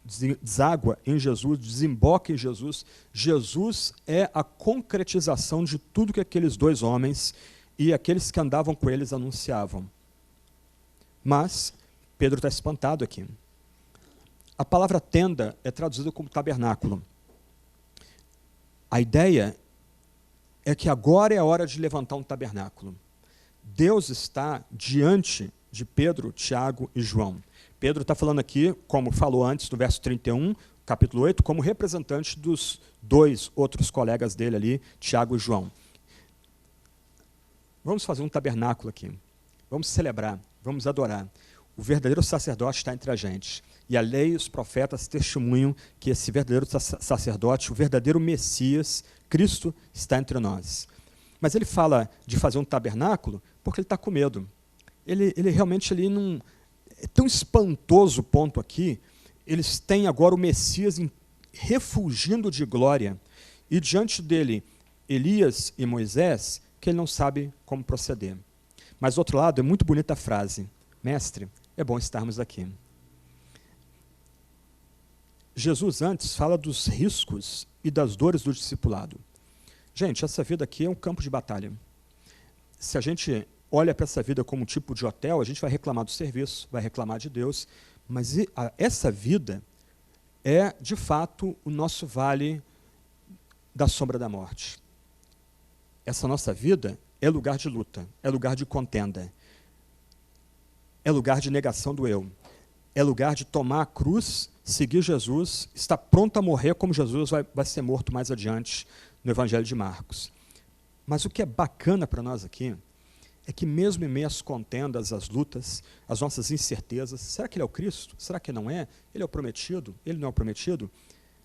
deságua em Jesus, desemboca em Jesus. Jesus é a concretização de tudo que aqueles 2 homens e aqueles que andavam com eles anunciavam. Mas Pedro está espantado aqui. A palavra tenda é traduzida como tabernáculo. A ideia é que agora é a hora de levantar um tabernáculo. Deus está diante de Pedro, Tiago e João. Pedro está falando aqui, como falou antes, no verso 31, capítulo 8, como representante dos dois outros colegas dele ali, Tiago e João. Vamos fazer um tabernáculo aqui. Vamos celebrar, vamos adorar. O verdadeiro sacerdote está entre a gente. E a lei e os profetas testemunham que esse verdadeiro sacerdote, o verdadeiro Messias, Cristo, está entre nós. Mas ele fala de fazer um tabernáculo porque ele está com medo. Ele realmente não... É tão espantoso o ponto aqui. Eles têm agora o Messias refugindo de glória. E diante dele, Elias e Moisés, que ele não sabe como proceder. Mas, do outro lado, é muito bonita a frase. Mestre, é bom estarmos aqui. Jesus antes fala dos riscos e das dores do discipulado. Gente, essa vida aqui é um campo de batalha. Se a gente olha para essa vida como um tipo de hotel, a gente vai reclamar do serviço, vai reclamar de Deus, mas essa vida é, de fato, o nosso vale da sombra da morte. Essa nossa vida é lugar de luta, é lugar de contenda, é lugar de negação do eu, é lugar de tomar a cruz, seguir Jesus, estar pronto a morrer como Jesus vai ser morto mais adiante no Evangelho de Marcos. Mas o que é bacana para nós aqui é que mesmo em meio às contendas, às lutas, às nossas incertezas, será que ele é o Cristo? Será que não é? Ele é o prometido? Ele não é o prometido?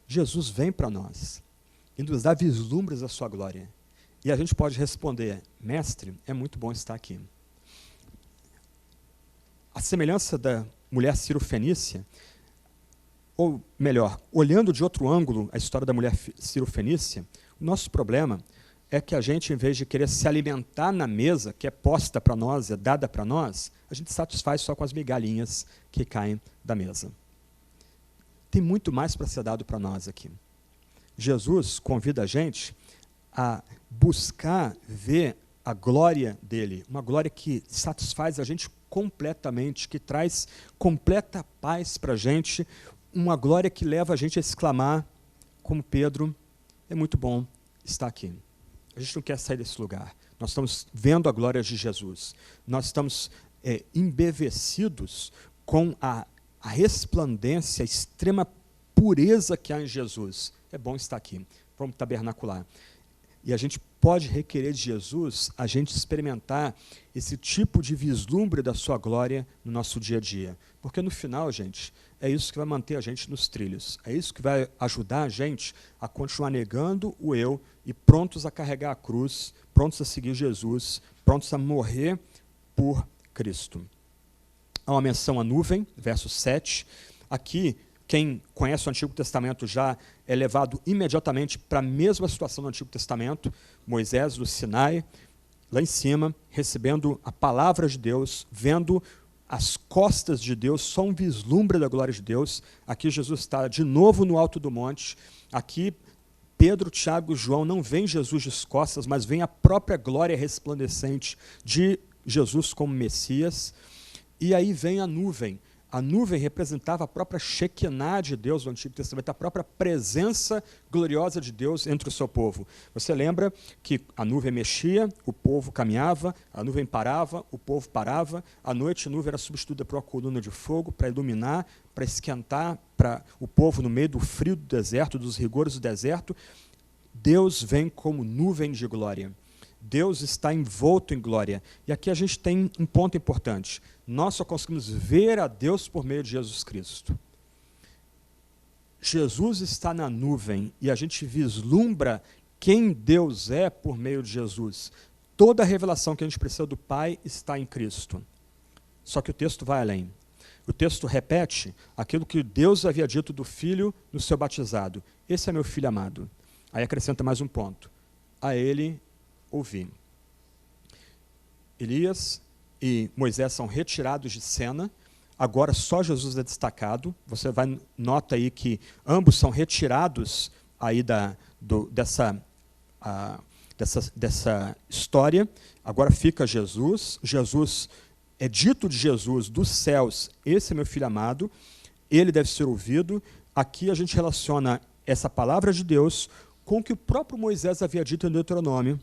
Jesus vem para nós e nos dá vislumbres da sua glória. E a gente pode responder, mestre, é muito bom estar aqui. A semelhança da mulher Ciro-Fenícia, ou melhor, olhando de outro ângulo a história da mulher Ciro-Fenícia, o nosso problema é que a gente, em vez de querer se alimentar na mesa, que é posta para nós, é dada para nós, a gente satisfaz só com as migalhinhas que caem da mesa. Tem muito mais para ser dado para nós aqui. Jesus convida a gente a buscar ver a glória dele, uma glória que satisfaz a gente completamente, que traz completa paz para a gente, uma glória que leva a gente a exclamar, como Pedro, é muito bom estar aqui. A gente não quer sair desse lugar. Nós estamos vendo a glória de Jesus. Nós estamos embevecidos com a resplandência, a extrema pureza que há em Jesus. É bom estar aqui. Vamos tabernacular. E a gente pode requerer de Jesus a gente experimentar esse tipo de vislumbre da sua glória no nosso dia a dia. Porque no final, gente, é isso que vai manter a gente nos trilhos. É isso que vai ajudar a gente a continuar negando o eu e prontos a carregar a cruz, prontos a seguir Jesus, prontos a morrer por Cristo. Há uma menção à nuvem, verso 7. Aqui, quem conhece o Antigo Testamento já é levado imediatamente para a mesma situação do Antigo Testamento. Moisés, do Sinai, lá em cima, recebendo a palavra de Deus, vendo as costas de Deus, só um vislumbre da glória de Deus. Aqui Jesus está de novo no alto do monte. Aqui Pedro, Tiago e João não veem Jesus de costas, mas veem a própria glória resplandecente de Jesus como Messias. E aí vem a nuvem. A nuvem representava a própria Shekinah de Deus no Antigo Testamento, a própria presença gloriosa de Deus entre o seu povo. Você lembra que a nuvem mexia, o povo caminhava, a nuvem parava, o povo parava, à noite a nuvem era substituída por uma coluna de fogo para iluminar, para esquentar para o povo no meio do frio do deserto, dos rigores do deserto. Deus vem como nuvem de glória. Deus está envolto em glória. E aqui a gente tem um ponto importante. Nós só conseguimos ver a Deus por meio de Jesus Cristo. Jesus está na nuvem e a gente vislumbra quem Deus é por meio de Jesus. Toda a revelação que a gente precisa do Pai está em Cristo. Só que o texto vai além. O texto repete aquilo que Deus havia dito do Filho no seu batizado. Esse é meu Filho amado. Aí acrescenta mais um ponto. A ele ouvi. Elias e Moisés são retirados de cena, agora só Jesus é destacado. Você nota aí que ambos são retirados aí dessa história. Agora fica Jesus. Jesus é dito de Jesus dos céus, esse é meu Filho amado, ele deve ser ouvido. Aqui a gente relaciona essa palavra de Deus com o que o próprio Moisés havia dito em Deuteronômio,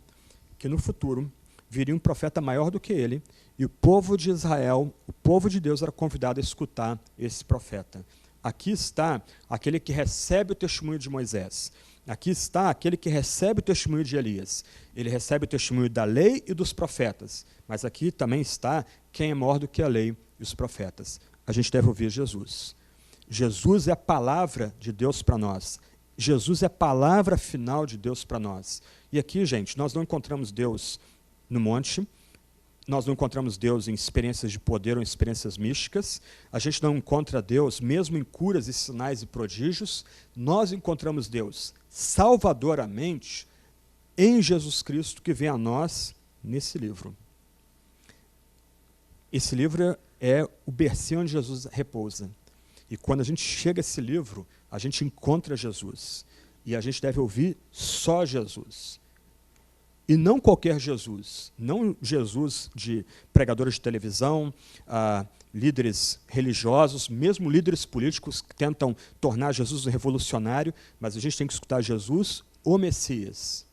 que no futuro viria um profeta maior do que ele, e o povo de Israel, o povo de Deus, era convidado a escutar esse profeta. Aqui está aquele que recebe o testemunho de Moisés. Aqui está aquele que recebe o testemunho de Elias. Ele recebe o testemunho da lei e dos profetas. Mas aqui também está quem é maior do que a lei e os profetas. A gente deve ouvir Jesus. Jesus é a palavra de Deus para nós. Jesus é a palavra final de Deus para nós. E aqui, gente, nós não encontramos Deus no monte, nós não encontramos Deus em experiências de poder ou em experiências místicas, a gente não encontra Deus mesmo em curas e sinais e prodígios, nós encontramos Deus salvadoramente em Jesus Cristo, que vem a nós nesse livro. Esse livro é o bercinho onde Jesus repousa. E quando a gente chega a esse livro, a gente encontra Jesus. E a gente deve ouvir só Jesus. E não qualquer Jesus. Não Jesus de pregadores de televisão, líderes religiosos, mesmo líderes políticos que tentam tornar Jesus um revolucionário, mas a gente tem que escutar Jesus, o Messias.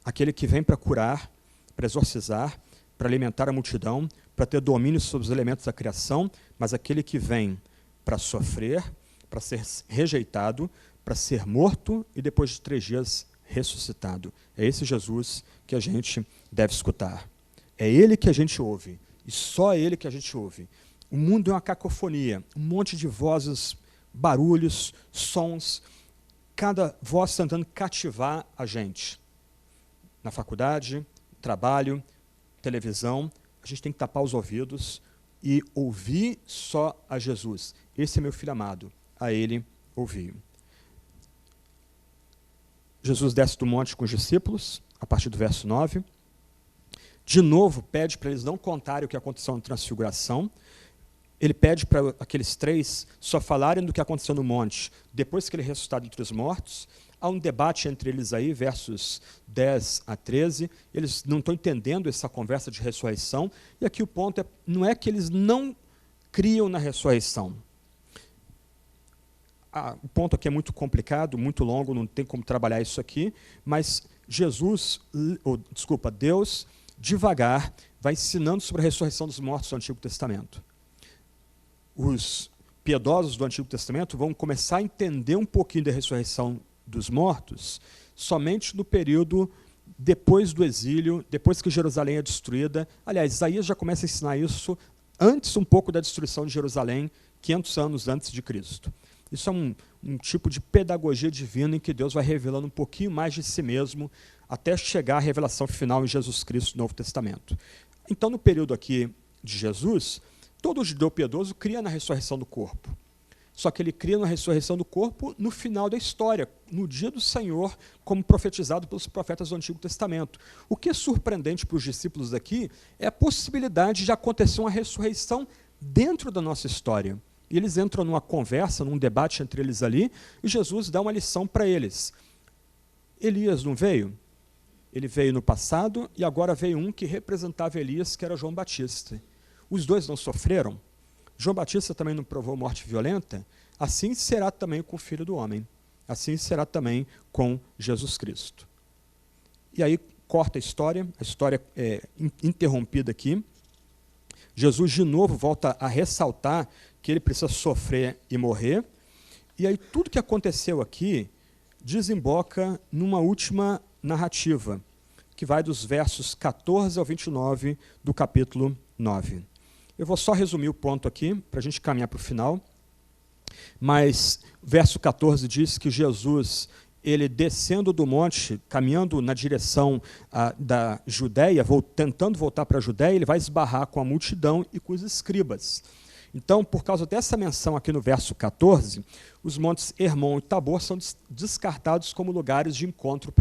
Aquele que vem para curar, para exorcizar, para alimentar a multidão, para ter domínio sobre os elementos da criação, mas aquele que vem para sofrer, para ser rejeitado, para ser morto e depois de 3 dias ressuscitado. É esse Jesus que a gente deve escutar. É ele que a gente ouve, e só ele que a gente ouve. O mundo é uma cacofonia, um monte de vozes, barulhos, sons, cada voz tentando cativar a gente. Na faculdade, trabalho, televisão, a gente tem que tapar os ouvidos e ouvir só a Jesus. Esse é meu filho amado, a ele ouvir. Jesus desce do monte com os discípulos, a partir do verso 9. De novo, pede para eles não contarem o que aconteceu na transfiguração. Ele pede para aqueles 3 só falarem do que aconteceu no monte, depois que ele é ressuscitado entre os mortos. Há um debate entre eles aí, versos 10 a 13. Eles não estão entendendo essa conversa de ressurreição. E aqui o ponto não é que eles não criam na ressurreição. O ponto aqui é muito complicado, muito longo, não tem como trabalhar isso aqui, mas Deus, devagar, vai ensinando sobre a ressurreição dos mortos do Antigo Testamento. Os piedosos do Antigo Testamento vão começar a entender um pouquinho da ressurreição dos mortos somente no período depois do exílio, depois que Jerusalém é destruída. Aliás, Isaías já começa a ensinar isso antes um pouco da destruição de Jerusalém, 500 anos antes de Cristo. Isso é um tipo de pedagogia divina em que Deus vai revelando um pouquinho mais de si mesmo até chegar à revelação final em Jesus Cristo no Novo Testamento. Então, no período aqui de Jesus, todo judeu piedoso cria na ressurreição do corpo. Só que ele cria na ressurreição do corpo no final da história, no dia do Senhor, como profetizado pelos profetas do Antigo Testamento. O que é surpreendente para os discípulos aqui é a possibilidade de acontecer uma ressurreição dentro da nossa história. E eles entram numa conversa, num debate entre eles ali, e Jesus dá uma lição para eles. Elias não veio? Ele veio no passado, e agora veio um que representava Elias, que era João Batista. Os 2 não sofreram? João Batista também não provou morte violenta? Assim será também com o Filho do Homem. Assim será também com Jesus Cristo. E aí corta a história é interrompida aqui. Jesus de novo volta a ressaltar que ele precisa sofrer e morrer. E aí tudo que aconteceu aqui desemboca numa última narrativa, que vai dos versos 14 ao 29 do capítulo 9. Eu vou só resumir o ponto aqui, para a gente caminhar para o final. Mas verso 14 diz que Jesus, ele descendo do monte, caminhando na direção da Judéia, tentando voltar para a Judéia, ele vai esbarrar com a multidão e com os escribas. Então, por causa dessa menção aqui no verso 14, os montes Hermon e Tabor são descartados como lugares de encontro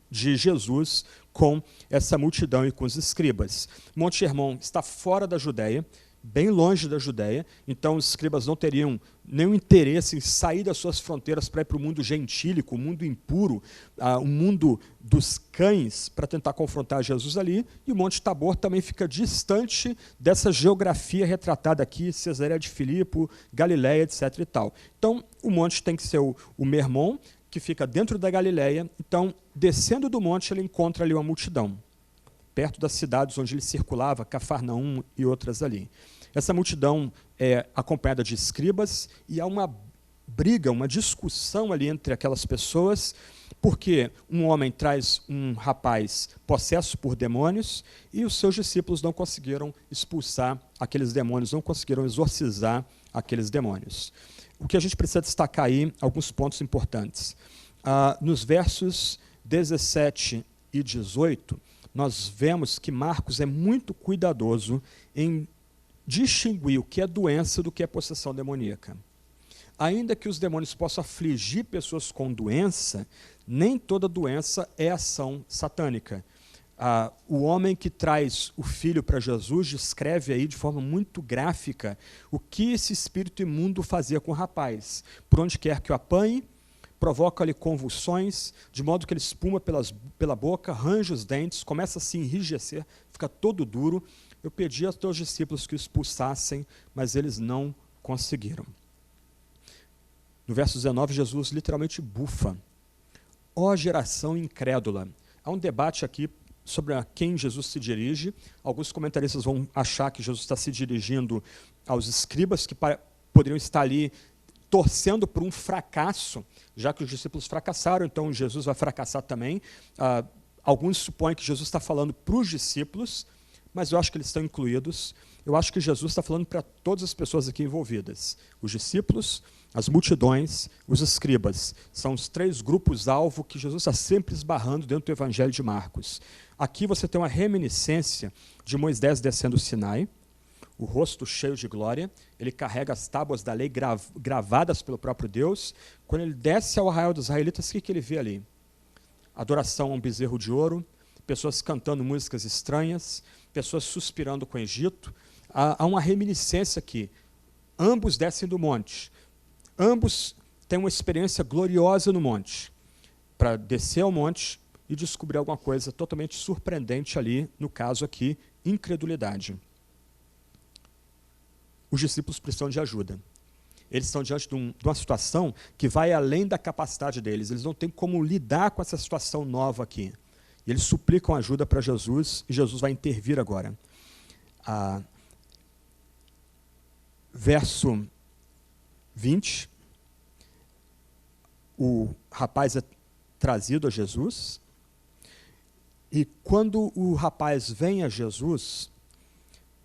de Jesus com essa multidão e com os escribas. Monte Hermon está fora da Judéia, bem longe da Judéia, então os escribas não teriam nenhum interesse em sair das suas fronteiras para ir para o mundo gentílico, o mundo impuro, o mundo dos cães, para tentar confrontar Jesus ali, e o Monte Tabor também fica distante dessa geografia retratada aqui, Cesareia de Filipe, Galiléia, etc. e tal. Então, o monte tem que ser o Hermon, que fica dentro da Galiléia, então, descendo do monte, ele encontra ali uma multidão. perto das cidades onde ele circulava, Cafarnaum e outras ali. Essa multidão é acompanhada de escribas e há uma briga, uma discussão ali entre aquelas pessoas, porque um homem traz um rapaz possesso por demônios e os seus discípulos não conseguiram expulsar aqueles demônios, não conseguiram exorcizar aqueles demônios. O que a gente precisa destacar aí, alguns pontos importantes. Nos versos 17 e 18, nós vemos que Marcos é muito cuidadoso em distinguir o que é doença do que é possessão demoníaca. Ainda que os demônios possam afligir pessoas com doença, nem toda doença é ação satânica. O homem que traz o filho para Jesus descreve aí de forma muito gráfica o que esse espírito imundo fazia com o rapaz. Por onde quer que o apanhe, provoca-lhe convulsões, de modo que ele espuma pela boca, range os dentes, começa a se enrijecer, fica todo duro. Eu pedi aos teus discípulos que o expulsassem, mas eles não conseguiram. No verso 19, Jesus literalmente bufa. Ó geração incrédula. Há um debate aqui sobre a quem Jesus se dirige. Alguns comentaristas vão achar que Jesus está se dirigindo aos escribas, que poderiam estar ali torcendo por um fracasso, já que os discípulos fracassaram, então Jesus vai fracassar também. Alguns supõem que Jesus está falando para os discípulos, mas eu acho que eles estão incluídos. Eu acho que Jesus está falando para todas as pessoas aqui envolvidas. Os discípulos, as multidões, os escribas. São os três grupos-alvo que Jesus está sempre esbarrando dentro do Evangelho de Marcos. Aqui você tem uma reminiscência de Moisés descendo o Sinai, o rosto cheio de glória, ele carrega as tábuas da lei gravadas pelo próprio Deus. Quando ele desce ao arraial dos israelitas, o que ele vê ali? Adoração a um bezerro de ouro, pessoas cantando músicas estranhas, pessoas suspirando com o Egito. Há uma reminiscência aqui. Ambos descem do monte. Ambos têm uma experiência gloriosa no monte, para descer ao monte e descobrir alguma coisa totalmente surpreendente ali, no caso aqui, incredulidade. Os discípulos precisam de ajuda. Eles estão diante de uma situação que vai além da capacidade deles. Eles não têm como lidar com essa situação nova aqui. E eles suplicam ajuda para Jesus, e Jesus vai intervir agora. Verso 20, o rapaz é trazido a Jesus, e quando o rapaz vem a Jesus,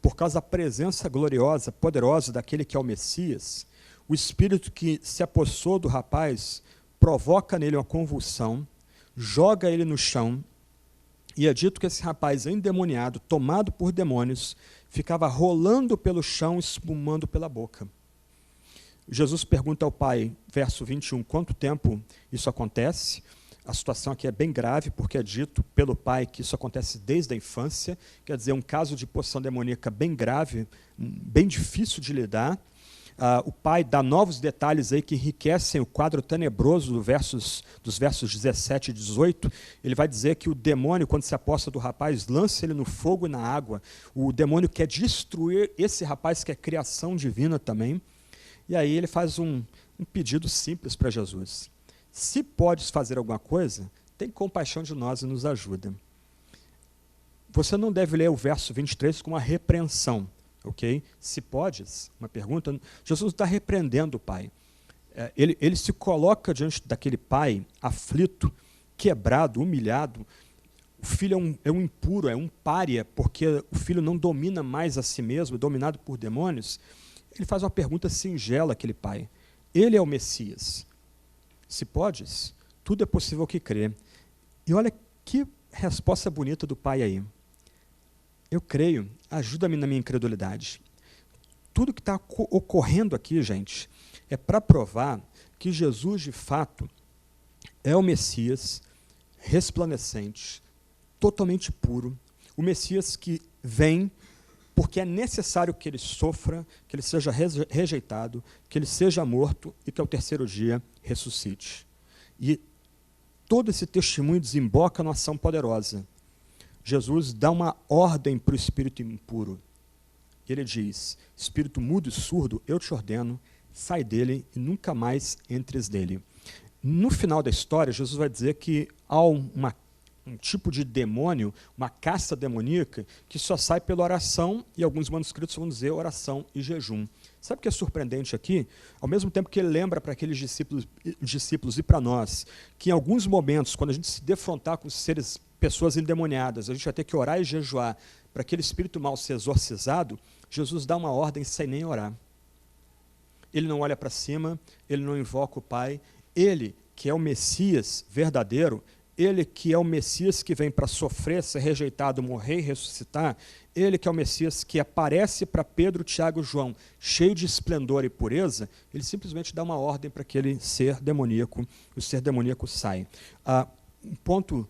por causa da presença gloriosa, poderosa daquele que é o Messias, o espírito que se apossou do rapaz provoca nele uma convulsão, joga ele no chão, e é dito que esse rapaz endemoniado, tomado por demônios, ficava rolando pelo chão, espumando pela boca. Jesus pergunta ao pai, verso 21, quanto tempo isso acontece? A situação aqui é bem grave, porque é dito pelo pai que isso acontece desde a infância, quer dizer, um caso de possessão demoníaca bem grave, bem difícil de lidar. O pai dá novos detalhes aí que enriquecem o quadro tenebroso dos versos 17 e 18. Ele vai dizer que o demônio, quando se aposta do rapaz, lança ele no fogo e na água. O demônio quer destruir esse rapaz, que é criação divina também. E aí ele faz um pedido simples para Jesus. Se podes fazer alguma coisa, tem compaixão de nós e nos ajuda. Você não deve ler o verso 23 com uma repreensão, ok? Se podes, uma pergunta, Jesus está repreendendo o pai. Ele se coloca diante daquele pai aflito, quebrado, humilhado. O filho é um impuro, é um pária, porque o filho não domina mais a si mesmo, é dominado por demônios. Ele faz uma pergunta singela àquele pai. Ele é o Messias. Se podes, tudo é possível que crê. E olha que resposta bonita do pai aí. Eu creio, ajuda-me na minha incredulidade. Tudo que está ocorrendo aqui, gente, é para provar que Jesus, de fato, é o Messias resplandecente, totalmente puro, o Messias que vem porque é necessário que ele sofra, que ele seja rejeitado, que ele seja morto e que ao terceiro dia ressuscite. E todo esse testemunho desemboca numa ação poderosa. Jesus dá uma ordem para o espírito impuro. Ele diz, espírito mudo e surdo, eu te ordeno, sai dele e nunca mais entres nele. No final da história, Jesus vai dizer que há uma um tipo de demônio, uma casta demoníaca, que só sai pela oração, e alguns manuscritos vão dizer oração e jejum. Sabe o que é surpreendente aqui? Ao mesmo tempo que ele lembra para aqueles discípulos e para nós, que em alguns momentos, quando a gente se defrontar com pessoas endemoniadas, a gente vai ter que orar e jejuar para aquele espírito mal ser exorcizado, Jesus dá uma ordem sem nem orar. Ele não olha para cima, ele não invoca o Pai, ele, que é o Messias verdadeiro, ele que é o Messias que vem para sofrer, ser rejeitado, morrer e ressuscitar, ele que é o Messias que aparece para Pedro, Tiago e João, cheio de esplendor e pureza, ele simplesmente dá uma ordem para aquele ser demoníaco, o ser demoníaco sai. Um ponto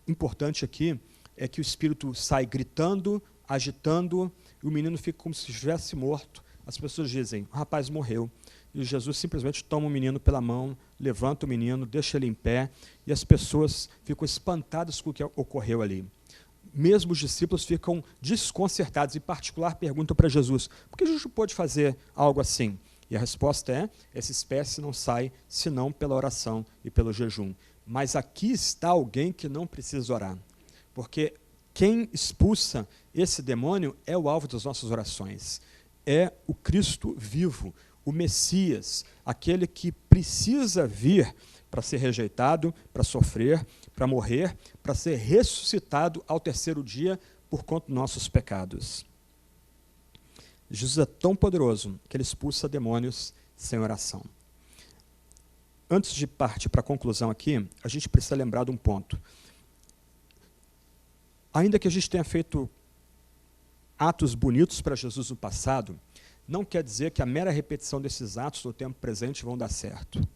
importante aqui é que o espírito sai gritando, agitando, e o menino fica como se estivesse morto. As pessoas dizem, o rapaz morreu. E Jesus simplesmente toma o menino pela mão, levanta o menino, deixa ele em pé, e as pessoas ficam espantadas com o que ocorreu ali. Mesmo os discípulos ficam desconcertados, em particular perguntam para Jesus, por que a gente pode fazer algo assim? E a resposta é, essa espécie não sai senão pela oração e pelo jejum. Mas aqui está alguém que não precisa orar, porque quem expulsa esse demônio é o alvo das nossas orações, é o Cristo vivo, o Messias, aquele que precisa vir para ser rejeitado, para sofrer, para morrer, para ser ressuscitado ao terceiro dia por conta dos nossos pecados. Jesus é tão poderoso que ele expulsa demônios sem oração. Antes de partir para a conclusão aqui, a gente precisa lembrar de um ponto. Ainda que a gente tenha feito atos bonitos para Jesus no passado, não quer dizer que a mera repetição desses atos no tempo presente vão dar certo.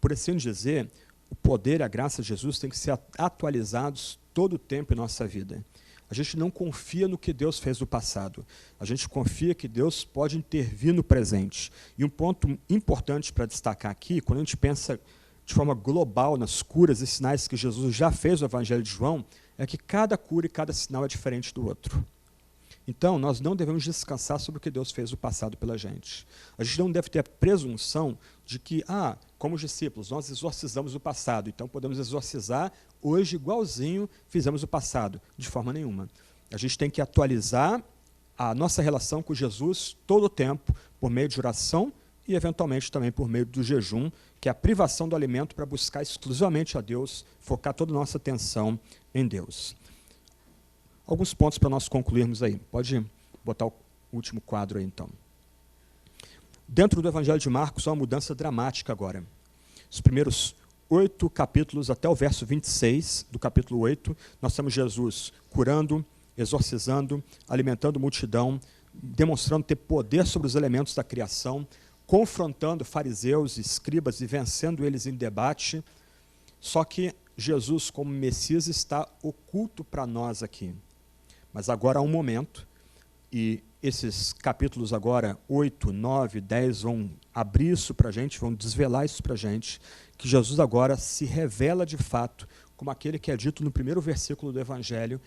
Por assim dizer, o poder e a graça de Jesus têm que ser atualizados todo o tempo em nossa vida. A gente não confia no que Deus fez no passado. A gente confia que Deus pode intervir no presente. E um ponto importante para destacar aqui, quando a gente pensa de forma global nas curas e sinais que Jesus já fez no Evangelho de João, é que cada cura e cada sinal é diferente do outro. Então, nós não devemos descansar sobre o que Deus fez no passado pela gente. A gente não deve ter a presunção de que, como os discípulos, nós exorcizamos o passado, então podemos exorcizar hoje igualzinho fizemos o passado. De forma nenhuma. A gente tem que atualizar a nossa relação com Jesus todo o tempo, por meio de oração e, eventualmente, também por meio do jejum, que é a privação do alimento para buscar exclusivamente a Deus, focar toda a nossa atenção em Deus. Alguns pontos para nós concluirmos aí. Pode botar o último quadro aí, então. Dentro do Evangelho de Marcos, há uma mudança dramática agora. Os primeiros 8 capítulos, até o verso 26 do capítulo 8, nós temos Jesus curando, exorcizando, alimentando multidão, demonstrando ter poder sobre os elementos da criação, confrontando fariseus e escribas e vencendo eles em debate. Só que Jesus, como Messias, está oculto para nós aqui. Mas agora há um momento, e esses capítulos agora, 8, 9, 10, vão abrir isso para a gente, vão desvelar isso para a gente, que Jesus agora se revela de fato como aquele que é dito no primeiro versículo do Evangelho,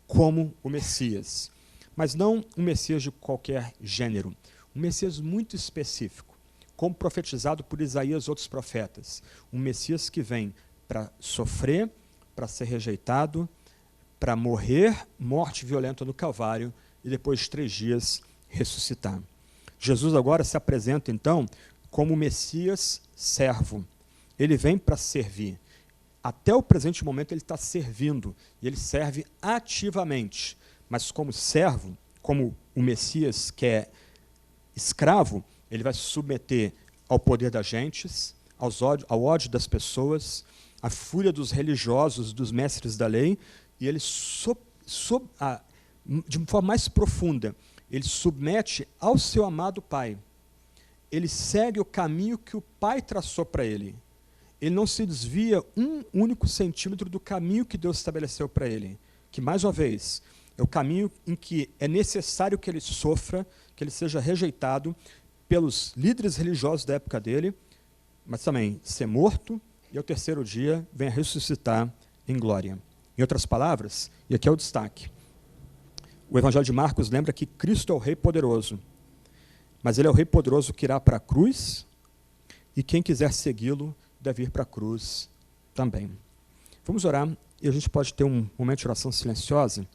como o Messias. Mas não um Messias de qualquer gênero, um Messias muito específico, como profetizado por Isaías e outros profetas. Um Messias que vem para sofrer, para ser rejeitado, para morrer, morte violenta no Calvário, e depois de 3 dias ressuscitar. Jesus agora se apresenta, então, como Messias servo. Ele vem para servir. Até o presente momento ele está servindo, e ele serve ativamente. Mas como servo, como o Messias que é escravo, ele vai se submeter ao poder das gentes, ao ódio das pessoas, à fúria dos religiosos, dos mestres da lei, e ele, de forma mais profunda, ele submete ao seu amado Pai. Ele segue o caminho que o Pai traçou para ele. Ele não se desvia um único centímetro do caminho que Deus estabeleceu para ele. Que, mais uma vez, é o caminho em que é necessário que ele sofra, que ele seja rejeitado pelos líderes religiosos da época dele, mas também ser morto e ao terceiro dia venha ressuscitar em glória. Em outras palavras, e aqui é o destaque, o Evangelho de Marcos lembra que Cristo é o Rei poderoso, mas ele é o Rei poderoso que irá para a cruz, e quem quiser segui-lo deve ir para a cruz também. Vamos orar e a gente pode ter um momento de oração silenciosa.